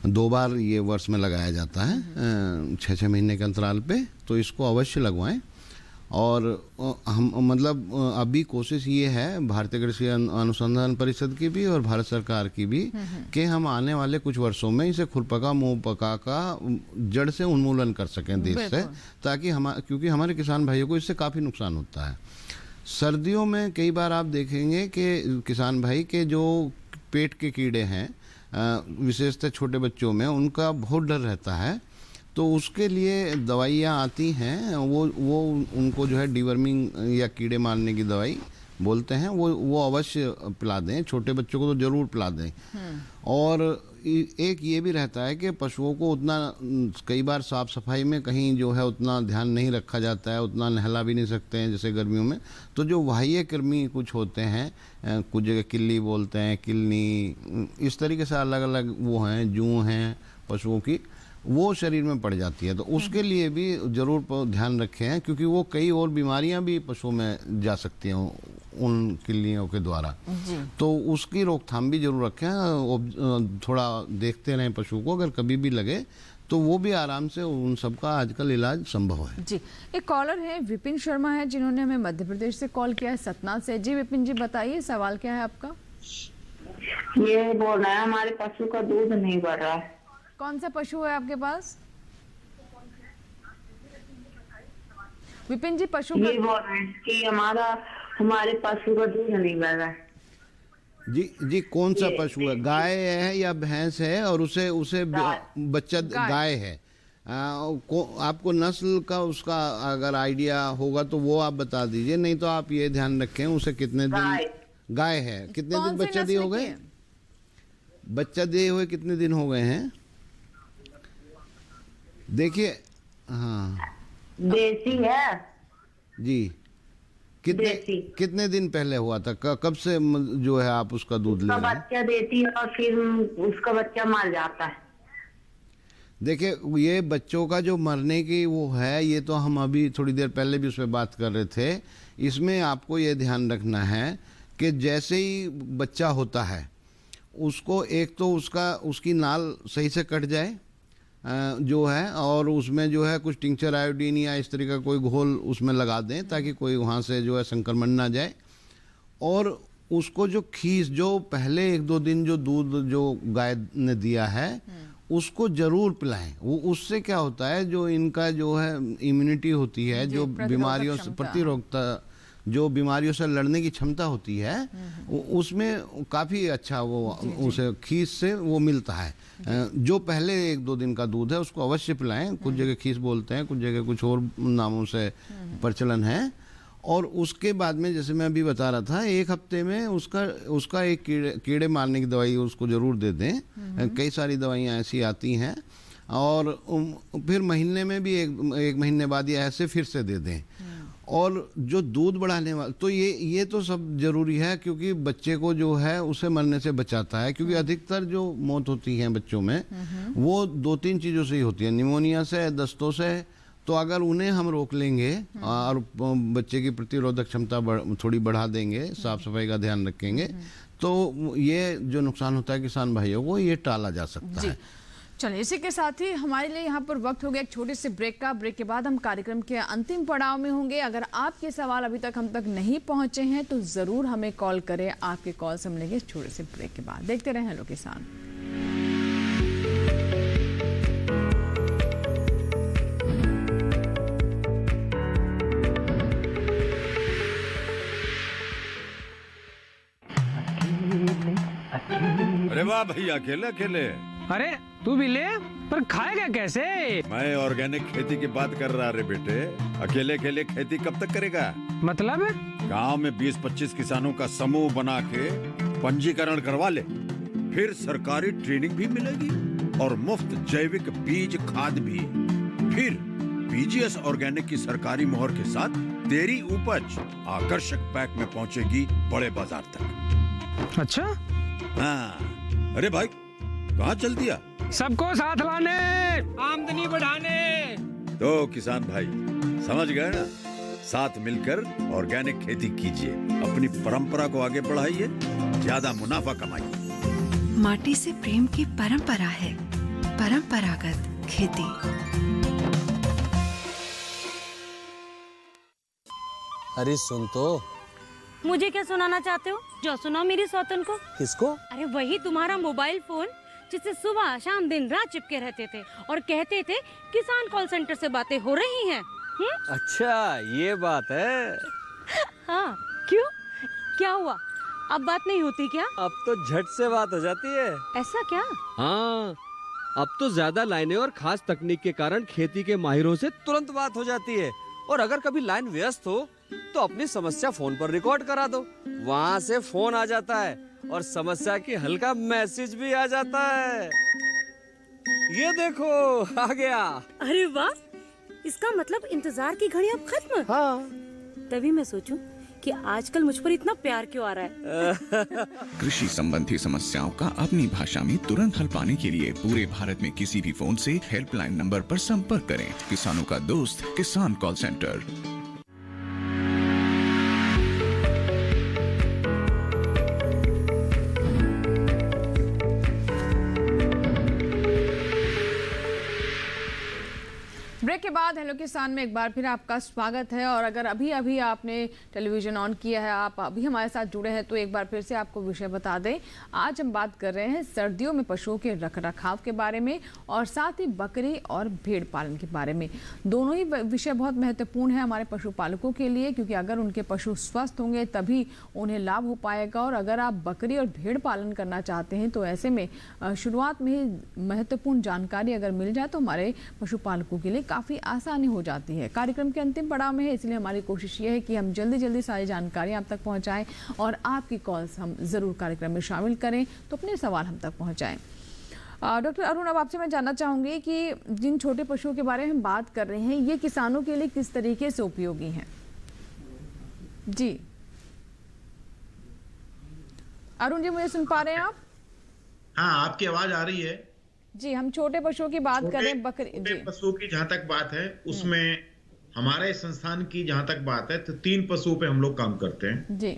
2 बार ये वर्ष में लगाया जाता है 6-6 महीने के अंतराल पे, तो इसको अवश्य लगवाएं। और हम मतलब अभी कोशिश ये है भारतीय कृषि अनुसंधान परिषद की भी और भारत सरकार की भी कि हम आने वाले कुछ वर्षों में इसे खुरपका मुंहपका का जड़ से उन्मूलन कर सकें देश से, ताकि क्योंकि हमारे किसान भाइयों को इससे काफ़ी नुकसान होता है। सर्दियों में कई बार आप देखेंगे कि किसान भाई के जो पेट के कीड़े हैं, विशेषतः छोटे बच्चों में, उनका बहुत डर रहता है, तो उसके लिए दवाइयाँ आती हैं, वो उनको जो है डिवर्मिंग या कीड़े मारने की दवाई बोलते हैं, वो अवश्य पिला दें। छोटे बच्चों को तो ज़रूर पिला दें। और एक ये भी रहता है कि पशुओं को उतना कई बार साफ़ सफाई में कहीं जो है उतना ध्यान नहीं रखा जाता है, उतना नहला भी नहीं सकते हैं जैसे गर्मियों में, तो जो बाह्य कृमि कुछ होते हैं, कुछ जगह किल्ली बोलते हैं, किलनी, इस तरीके से अलग अलग वो हैं, जूं हैं पशुओं की, वो शरीर में पड़ जाती है, तो उसके लिए भी ज़रूर ध्यान रखें हैं, क्योंकि वो कई और बीमारियां भी पशुओं में जा सकती हैं उन किल्लियों के द्वारा, तो उसकी रोकथाम भी जरूर रखें। थोड़ा देखते रहें पशु को, अगर कभी भी लगे तो वो भी आराम से, उन सबका आजकल इलाज संभव है जी। एक कॉलर है विपिन शर्मा है, जिन्होंने हमें मध्य प्रदेश से कॉल किया है, सतना से। जी विपिन जी, बताइए सवाल क्या है आपका? ये बोल रहा है हमारे पशु का दूध नहीं बढ़ रहा है। कौन सा पशु है आपके पास? विपिन जी, पशु ये बोल रहे हैं कि हमारे पशु का दूध नहीं बढ़ रहा है। जी, कौन सा पशु है? गाय है या भैंस है? और उसे बच्चा गाय है। आपको नस्ल का उसका अगर आइडिया होगा तो वो आप बता दीजिए, नहीं तो आप ये ध्यान रखें उसे कितने दिन गाय है, कितने दिन बच्चा दिए हो गए? बच्चा दिए हुए कितने दिन हो गए हैं? देखिए, हाँ, देसी है जी। कितने दिन पहले हुआ था? कब से जो है आप उसका दूध ले रहे हैं? बच्चा देती है और फिर उसका बच्चा मर जाता है। देखिए, ये बच्चों का जो मरने की वो है, ये तो हम अभी थोड़ी देर पहले भी उस पर बात कर रहे थे। इसमें आपको ये ध्यान रखना है कि जैसे ही बच्चा होता है, उसको एक तो उसकी नाल सही से कट जाए जो है, और उसमें जो है कुछ टिंचर आयोडीन या इस तरह का कोई घोल उसमें लगा दें, ताकि कोई वहाँ से जो है संक्रमण ना जाए। और उसको जो खीस, जो पहले 1-2 दिन जो दूध जो गाय ने दिया है, उसको जरूर पिलाएं। वो उससे क्या होता है, जो इनका जो है इम्यूनिटी होती है, जो बीमारियों से प्रतिरोधकता, जो बीमारियों से लड़ने की क्षमता होती है, उसमें काफ़ी अच्छा वो उसे खीस से वो मिलता है। जो पहले 1-2 दिन का दूध है उसको अवश्य पिलाएं। कुछ जगह खीस बोलते हैं, कुछ जगह कुछ और नामों से प्रचलन है। और उसके बाद में, जैसे मैं अभी बता रहा था, 1 हफ्ते में उसका एक कीड़े मारने की दवाई उसको ज़रूर दे दें। कई सारी दवाइयाँ ऐसी आती हैं। और फिर महीने में भी एक महीने बाद या ऐसे फिर से दे दें। और जो दूध बढ़ाने वाला, तो ये तो सब जरूरी है, क्योंकि बच्चे को जो है उसे मरने से बचाता है। क्योंकि अधिकतर जो मौत होती है बच्चों में, वो 2-3 चीज़ों से ही होती है, निमोनिया से, दस्तों से। तो अगर उन्हें हम रोक लेंगे और बच्चे की प्रतिरोधक क्षमता थोड़ी बढ़ा देंगे, साफ सफाई का ध्यान रखेंगे, तो ये जो नुकसान होता है किसान भाइयों को, ये टाला जा सकता है। चलिए, इसी के साथ ही हमारे लिए यहाँ पर वक्त हो गया एक छोटे से ब्रेक का। ब्रेक के बाद हम कार्यक्रम के अंतिम पड़ाव में होंगे। अगर आपके सवाल अभी तक हम तक नहीं पहुँचे हैं तो ज़रूर हमें कॉल करें। आपके कॉल से मिलेंगे छोटे से ब्रेक के बाद। देखते रहें हेलो किसान। अरे वाह भैया, अकेले अकेले। अरे तू भी ले, पर खाएगा कैसे? मैं ऑर्गेनिक खेती की बात कर रहा रे बेटे। अकेले अकेले खेती कब तक करेगा? मतलब? गांव में 20-25 किसानों का समूह बना के पंजीकरण करवा ले, फिर सरकारी ट्रेनिंग भी मिलेगी और मुफ्त जैविक बीज खाद भी। फिर बीजीएस ऑर्गेनिक की सरकारी मोहर के साथ तेरी उपज आकर्षक पैक में पहुंचेगी बड़े बाजार तक। अच्छा? हाँ। अरे भाई, कहाँ चल दिया? सबको साथ लाने, आमदनी बढ़ाने। तो किसान भाई समझ गए ना, साथ मिलकर ऑर्गेनिक खेती कीजिए, अपनी परंपरा को आगे बढ़ाइए, ज्यादा मुनाफा कमाइए। माटी से प्रेम की परंपरा है परंपरागत खेती। अरे सुन तो। मुझे क्या सुनाना चाहते हो? जो सुनाओ मेरी सौतन को। किसको? अरे वही तुम्हारा मोबाइल फोन जिससे सुबह शाम दिन रात चिपके रहते थे और कहते थे किसान कॉल सेंटर से बातें हो रही हैं। अच्छा ये बात है। हाँ क्यों, क्या हुआ? अब बात नहीं होती क्या? अब तो झट से बात हो जाती है। ऐसा क्या? हाँ, अब तो ज्यादा लाइनें और खास तकनीक के कारण खेती के माहिरों से तुरंत बात हो जाती है। और अगर कभी लाइन व्यस्त हो तो अपनी समस्या फोन पर रिकॉर्ड करा दो, वहाँ से फोन आ जाता है और समस्या की हल का मैसेज भी आ जाता है। ये देखो आ गया। अरे वाह, इसका मतलब इंतजार की घड़ी अब खत्म। हाँ। तभी मैं सोचूं कि आजकल मुझ पर इतना प्यार क्यों आ रहा है। कृषि संबंधी समस्याओं का अपनी भाषा में तुरंत हल पाने के लिए पूरे भारत में किसी भी फोन से हेल्पलाइन नंबर पर संपर्क करें। किसानों का दोस्त किसान कॉल सेंटर। ब्रेक के बाद हेलो किसान में एक बार फिर आपका स्वागत है। और अगर अभी अभी आपने टेलीविजन ऑन किया है, आप अभी हमारे साथ जुड़े हैं, तो एक बार फिर से आपको विषय बता दें। आज हम बात कर रहे हैं सर्दियों में पशुओं के रखरखाव के बारे में और साथ ही बकरी और भेड़ पालन के बारे में। दोनों ही विषय बहुत महत्वपूर्ण है हमारे पशुपालकों के लिए, क्योंकि अगर उनके पशु स्वस्थ होंगे तभी उन्हें लाभ हो पाएगा। और अगर आप बकरी और भेड़ पालन करना चाहते हैं तो ऐसे में शुरुआत में ही महत्वपूर्ण जानकारी अगर मिल जाए तो हमारे पशुपालकों के लिए काफ़ी आसानी हो जाती है। कार्यक्रम के अंतिम पड़ाव में है, इसलिए हमारी कोशिश ये है कि हम जल्दी जल्दी सारी जानकारी आप तक पहुंचाएं और आपकी कॉल्स हम ज़रूर कार्यक्रम में शामिल करें, तो अपने सवाल हम तक पहुंचाएं। डॉक्टर अरुण, अब आपसे मैं जानना चाहूँगी कि जिन छोटे पशुओं के बारे में हम बात कर रहे हैं, ये किसानों के लिए किस तरीके से उपयोगी हैं? जी अरुण जी, मुझे सुन पा रहे हैं आप? हाँ, आपकी आवाज आ रही है जी। हम छोटे पशुओं की बात करें, बकरी छोटे पशुओं की जहां तक बात है, उसमें हमारे संस्थान की जहां तक बात है तो 3 पशुओं पे हम लोग काम करते हैं जी।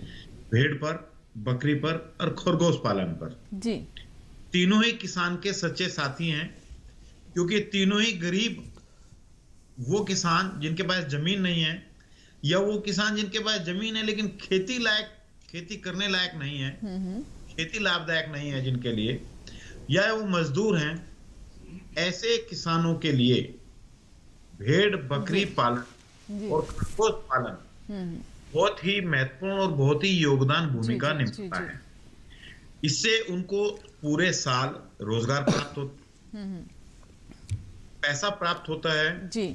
भेड़ पर, बकरी पर और खरगोश पालन पर जी। तीनों ही किसान के सच्चे साथी हैं, क्योंकि तीनों ही गरीब, वो किसान जिनके पास जमीन नहीं है या वो किसान जिनके पास जमीन है लेकिन खेती करने लायक नहीं है, खेती लाभदायक नहीं है जिनके लिए, या वो मजदूर हैं, ऐसे किसानों के लिए भेड़ बकरी पालन और खरगोश पालन बहुत ही महत्वपूर्ण और बहुत ही योगदान भूमिका निभाता है। इससे उनको पूरे साल रोजगार प्राप्त होता है, पैसा प्राप्त होता है जी।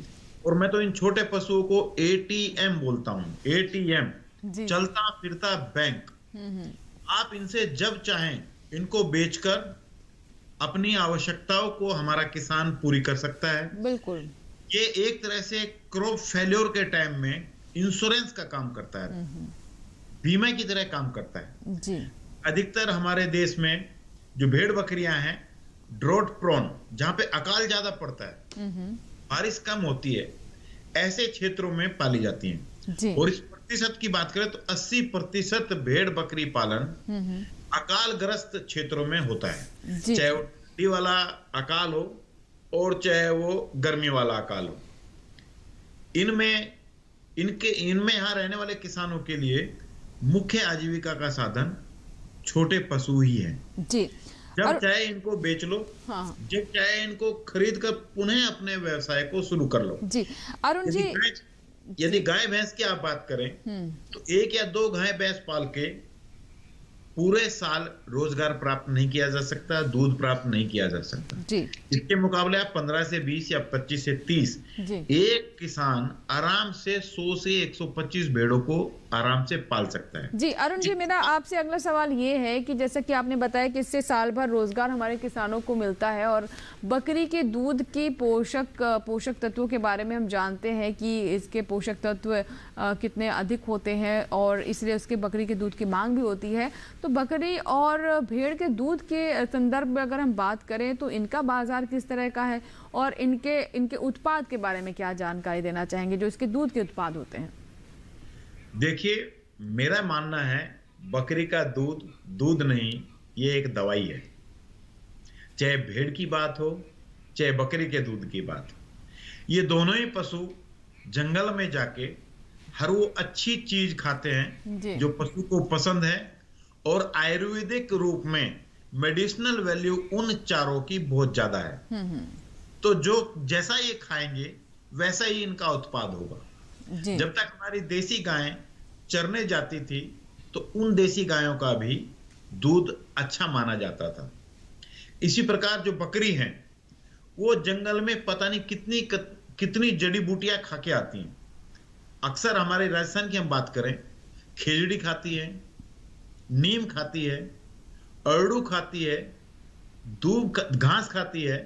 और मैं तो इन छोटे पशुओं को ATM बोलता हूँ, ATM, चलता फिरता बैंक। आप इनसे जब चाहें इनको बेचकर अपनी आवश्यकताओं को हमारा किसान पूरी कर सकता है। बिल्कुल। ये एक तरह से क्रॉप फेल्योर के टाइम में इंश्योरेंस का काम करता है, बीमा की तरह काम करता है जी। अधिकतर हमारे देश में जो भेड़ बकरियां हैं, ड्रॉट प्रोन, जहां पे अकाल ज्यादा पड़ता है, बारिश कम होती है, ऐसे क्षेत्रों में पाली जाती हैं जी। और इस प्रतिशत की बात करें तो 80% भेड़ बकरी पालन अकालग्रस्त क्षेत्रों में होता है, चाहे वो ठंडी वाला अकाल हो और चाहे वो गर्मी वाला अकाल हो। इनमें यहाँ रहने वाले किसानों के लिए मुख्य आजीविका का साधन छोटे पशु ही है जी। जब चाहे इनको बेच लो, हाँ। जब चाहे इनको खरीद कर पुनः अपने व्यवसाय को शुरू कर लो जी। अरुण जी, यदि गाय भैंस की आप बात करें तो 1 या 2 गाय भैंस पाल के पूरे साल रोजगार प्राप्त नहीं किया जा सकता, दूध प्राप्त नहीं किया जा सकता जी। इसके मुकाबले आप 15 से 20 या 25 से 30 एक किसान आराम से 100 से 125 भेड़ों को आराम से पाल सकता है। जी अरुण जी, मेरा आपसे अगला सवाल ये है कि जैसा कि आपने बताया कि इससे साल भर रोजगार हमारे किसानों को मिलता है और बकरी के दूध की पोषक तत्वों के बारे में हम जानते हैं कि इसके पोषक तत्व कितने अधिक होते हैं और इसलिए उसके बकरी के दूध की मांग भी होती है। तो बकरी और भेड़ के दूध के संदर्भ में अगर हम बात करें तो इनका बाजार किस तरह का है और इनके उत्पाद के बारे में क्या जानकारी देना चाहेंगे जो इसके दूध के उत्पाद होते हैं? देखिए, मेरा मानना है बकरी का दूध नहीं, ये एक दवाई है। चाहे भेड़ की बात हो चाहे बकरी के दूध की बात हो, ये दोनों ही पशु जंगल में जाके हर वो अच्छी चीज खाते हैं जो पशु को पसंद है और आयुर्वेदिक रूप में मेडिसिनल वैल्यू उन चारों की बहुत ज्यादा है। तो जो जैसा ये खाएंगे वैसा ही इनका उत्पाद होगा। जब तक हमारी देसी गायें चरने जाती थी तो उन देसी गायों का भी दूध अच्छा माना जाता था। इसी प्रकार जो बकरी हैं वो जंगल में पता नहीं कितनी जड़ी बूटियां खा के आती हैं। अक्सर हमारे राजस्थान की हम बात करें, खेजड़ी खाती है, नीम खाती है, अरड़ू खाती है, दूब घास खाती है,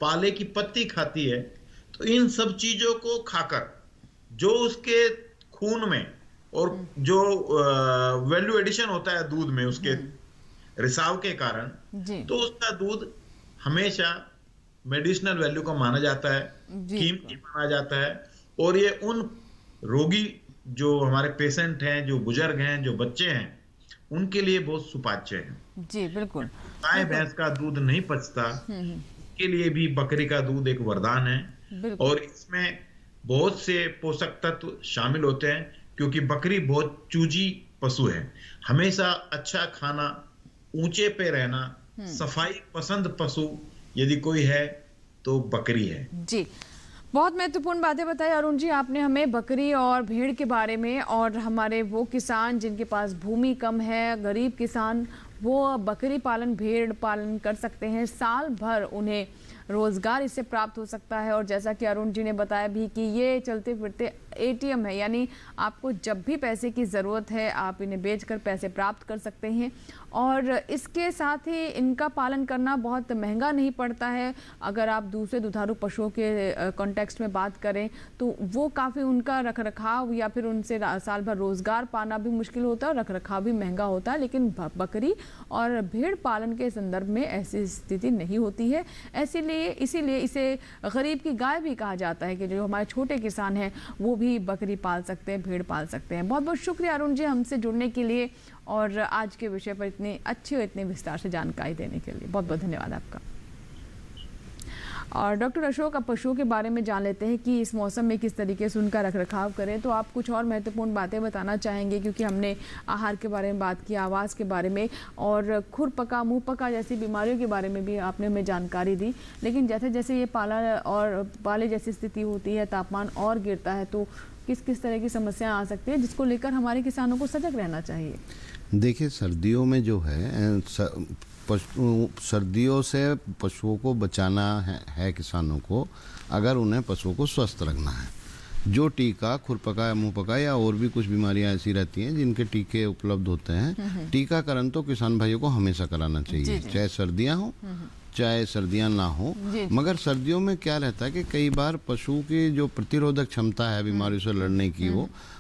पाले की पत्ती खाती है। तो इन सब चीजों को खाकर जो उसके खून में और जो वैल्यू एडिशन होता है दूध में उसके रिसाव के कारण, तो उसका दूध हमेशा मेडिसिनल वैल्यू का माना जाता है, कीमती माना जाता है। और ये उन रोगी जो हमारे पेशेंट हैं, जो बुजुर्ग हैं, जो बच्चे हैं, उनके लिए बहुत सुपाच्य है। जी बिल्कुल। गाय भैंस का दूध नहीं पचता, के लिए भी बकरी का दूध एक वरदान है और इसमें बहुत से पोषक तत्व शामिल होते हैं क्योंकि बकरी बहुत चूजी पशु है। हमेशा अच्छा खाना, ऊंचे पे रहना, सफाई पसंद पशु यदि कोई है तो बकरी है। जी, बहुत महत्वपूर्ण बातें बताई अरुण जी आपने हमें बकरी और भेड़ के बारे में। और हमारे वो किसान जिनके पास भूमि कम है, गरीब किसान, वो बकरी पालन, भेड़ पालन कर सकते हैं। साल भर उन्हें रोज़गार इससे प्राप्त हो सकता है। और जैसा कि अरुण जी ने बताया भी कि ये चलते फिरते एटीएम है, यानी आपको जब भी पैसे की ज़रूरत है आप इन्हें बेचकर पैसे प्राप्त कर सकते हैं। और इसके साथ ही इनका पालन करना बहुत महंगा नहीं पड़ता है। अगर आप दूसरे दुधारू पशुओं के कॉन्टेक्स्ट में बात करें तो वो काफ़ी उनका रखरखाव या फिर उनसे साल भर रोज़गार पाना भी मुश्किल होता है और रखरखाव भी महंगा होता है। लेकिन बकरी और भेड़ पालन के संदर्भ में ऐसी स्थिति नहीं होती है। इसीलिए इसे गरीब की गाय भी कहा जाता है कि जो हमारे छोटे किसान हैं वो भी बकरी पाल सकते हैं, भेड़ पाल सकते हैं। बहुत बहुत शुक्रिया अरुण जी हमसे जुड़ने के लिए और आज के विषय पर इतनी अच्छी और इतने विस्तार से जानकारी देने के लिए बहुत बहुत धन्यवाद आपका। और डॉक्टर अशोक, अब पशुओं के बारे में जान लेते हैं कि इस मौसम में किस तरीके से उनका रखरखाव करें। तो आप कुछ और महत्वपूर्ण बातें बताना चाहेंगे, क्योंकि हमने आहार के बारे में बात की, आवास के बारे में और खुरपका, मुंह पका जैसी बीमारियों के बारे में भी आपने हमें जानकारी दी। लेकिन जैसे जैसे ये पाले जैसी स्थिति होती है, तापमान और गिरता है, तो किस किस तरह की समस्याएं आ सकती है जिसको लेकर हमारे किसानों को सजग रहना चाहिए? देखिए, सर्दियों में जो है सर्दियों से पशुओं को बचाना है किसानों को, अगर उन्हें पशुओं को स्वस्थ रखना है। जो टीका, खुरपका या मुँह पका या और भी कुछ बीमारियां ऐसी रहती हैं जिनके टीके उपलब्ध होते हैं, टीकाकरण तो किसान भाइयों को हमेशा कराना चाहिए, चाहे सर्दियां हो चाहे सर्दियां ना हो। मगर सर्दियों में क्या रहता है कि कई बार पशु की जो प्रतिरोधक क्षमता है बीमारियों से लड़ने की,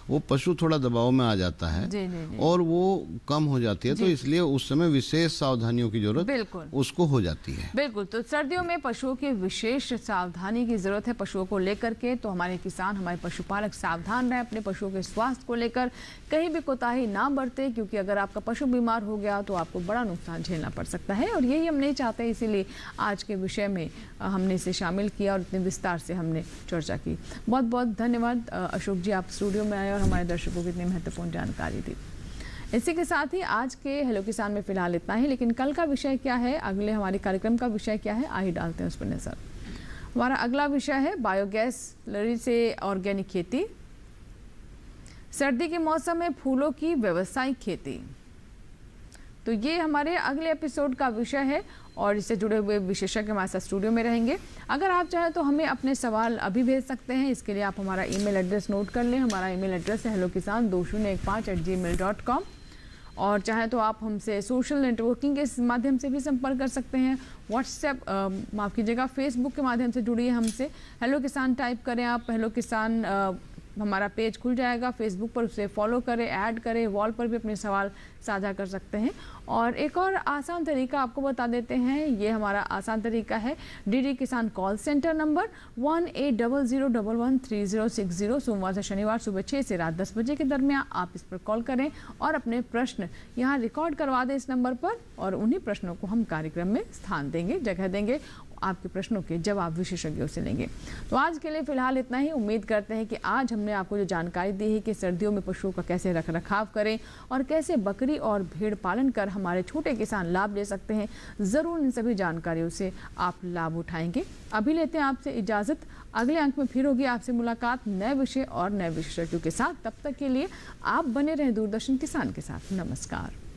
वो पशु थोड़ा दबाव में आ जाता है और वो कम हो जाती है। तो इसलिए उस समय विशेष सावधानियों की जरूरत उसको हो जाती है। बिल्कुल, तो सर्दियों में पशुओं की विशेष सावधानी की जरूरत है पशुओं को लेकर के। तो हमारे किसान, हमारे पशुपालक सावधान रहें अपने पशुओं के स्वास्थ्य को लेकर, कहीं भी कोताही ना बरते, क्योंकि अगर आपका पशु बीमार हो गया तो आपको बड़ा नुकसान झेलना पड़ सकता है और यही हम नहीं चाहते। इसीलिए आज के विषय में हमने इसे शामिल किया और इतने विस्तार से हमने चर्चा की। बहुत बहुत धन्यवाद अशोक जी, आप स्टूडियो में आए और हमारे दर्शकों को इतनी महत्वपूर्ण जानकारी दी। इसी के साथ ही आज के हेलो किसान में फिलहाल इतना ही, लेकिन कल का विषय क्या है, अगले हमारे कार्यक्रम का विषय क्या है, आइए डालते हैं उस पर नजर। हमारा अगला विषय है बायोगैस स्लरी से ऑर्गेनिक खेती, सर्दी के मौसम में फूलों की व्यावसायिक खेती। तो ये हमारे अगले एपिसोड का विषय है और इससे जुड़े हुए विशेषज्ञ हमारे साथ स्टूडियो में रहेंगे। अगर आप चाहें तो हमें अपने सवाल अभी भेज सकते हैं। इसके लिए आप हमारा ईमेल एड्रेस नोट कर लें। हमारा ईमेल एड्रेस है hellokisan2015@gmail.com। और चाहे तो आप हमसे सोशल नेटवर्किंग के माध्यम से भी संपर्क कर सकते हैं। व्हाट्सएप माफ़ कीजिएगा, फेसबुक के माध्यम से जुड़िए हमसे। हेलो किसान टाइप करें आप, हेलो किसान हमारा पेज खुल जाएगा फेसबुक पर, उसे फॉलो करें, ऐड करें, वॉल पर भी अपने सवाल साझा कर सकते हैं। और एक और आसान तरीका आपको बता देते हैं, ये हमारा आसान तरीका है डीडी किसान कॉल सेंटर नंबर 1800113060। सोमवार से शनिवार सुबह 6 से रात 10 बजे के दरमियान आप इस पर कॉल करें और अपने प्रश्न यहाँ रिकॉर्ड करवा दें इस नंबर पर, और उन्हीं प्रश्नों को हम कार्यक्रम में स्थान देंगे, जगह देंगे, आपके प्रश्नों के जवाब विशेषज्ञों से लेंगे। तो आज के लिए फिलहाल इतना ही। उम्मीद करते हैं कि आज हमने आपको जो जानकारी दी है कि सर्दियों में पशुओं का कैसे रख रखाव करें और कैसे बकरी और भेड़ पालन कर हमारे छोटे किसान लाभ ले सकते हैं, ज़रूर इन सभी जानकारियों से आप लाभ उठाएंगे। अभी लेते हैं आपसे इजाज़त। अगले अंक में फिर होगी आपसे मुलाकात नए विषय और नए विशेषज्ञों के साथ। तब तक के लिए आप बने रहें दूरदर्शन किसान के साथ। नमस्कार।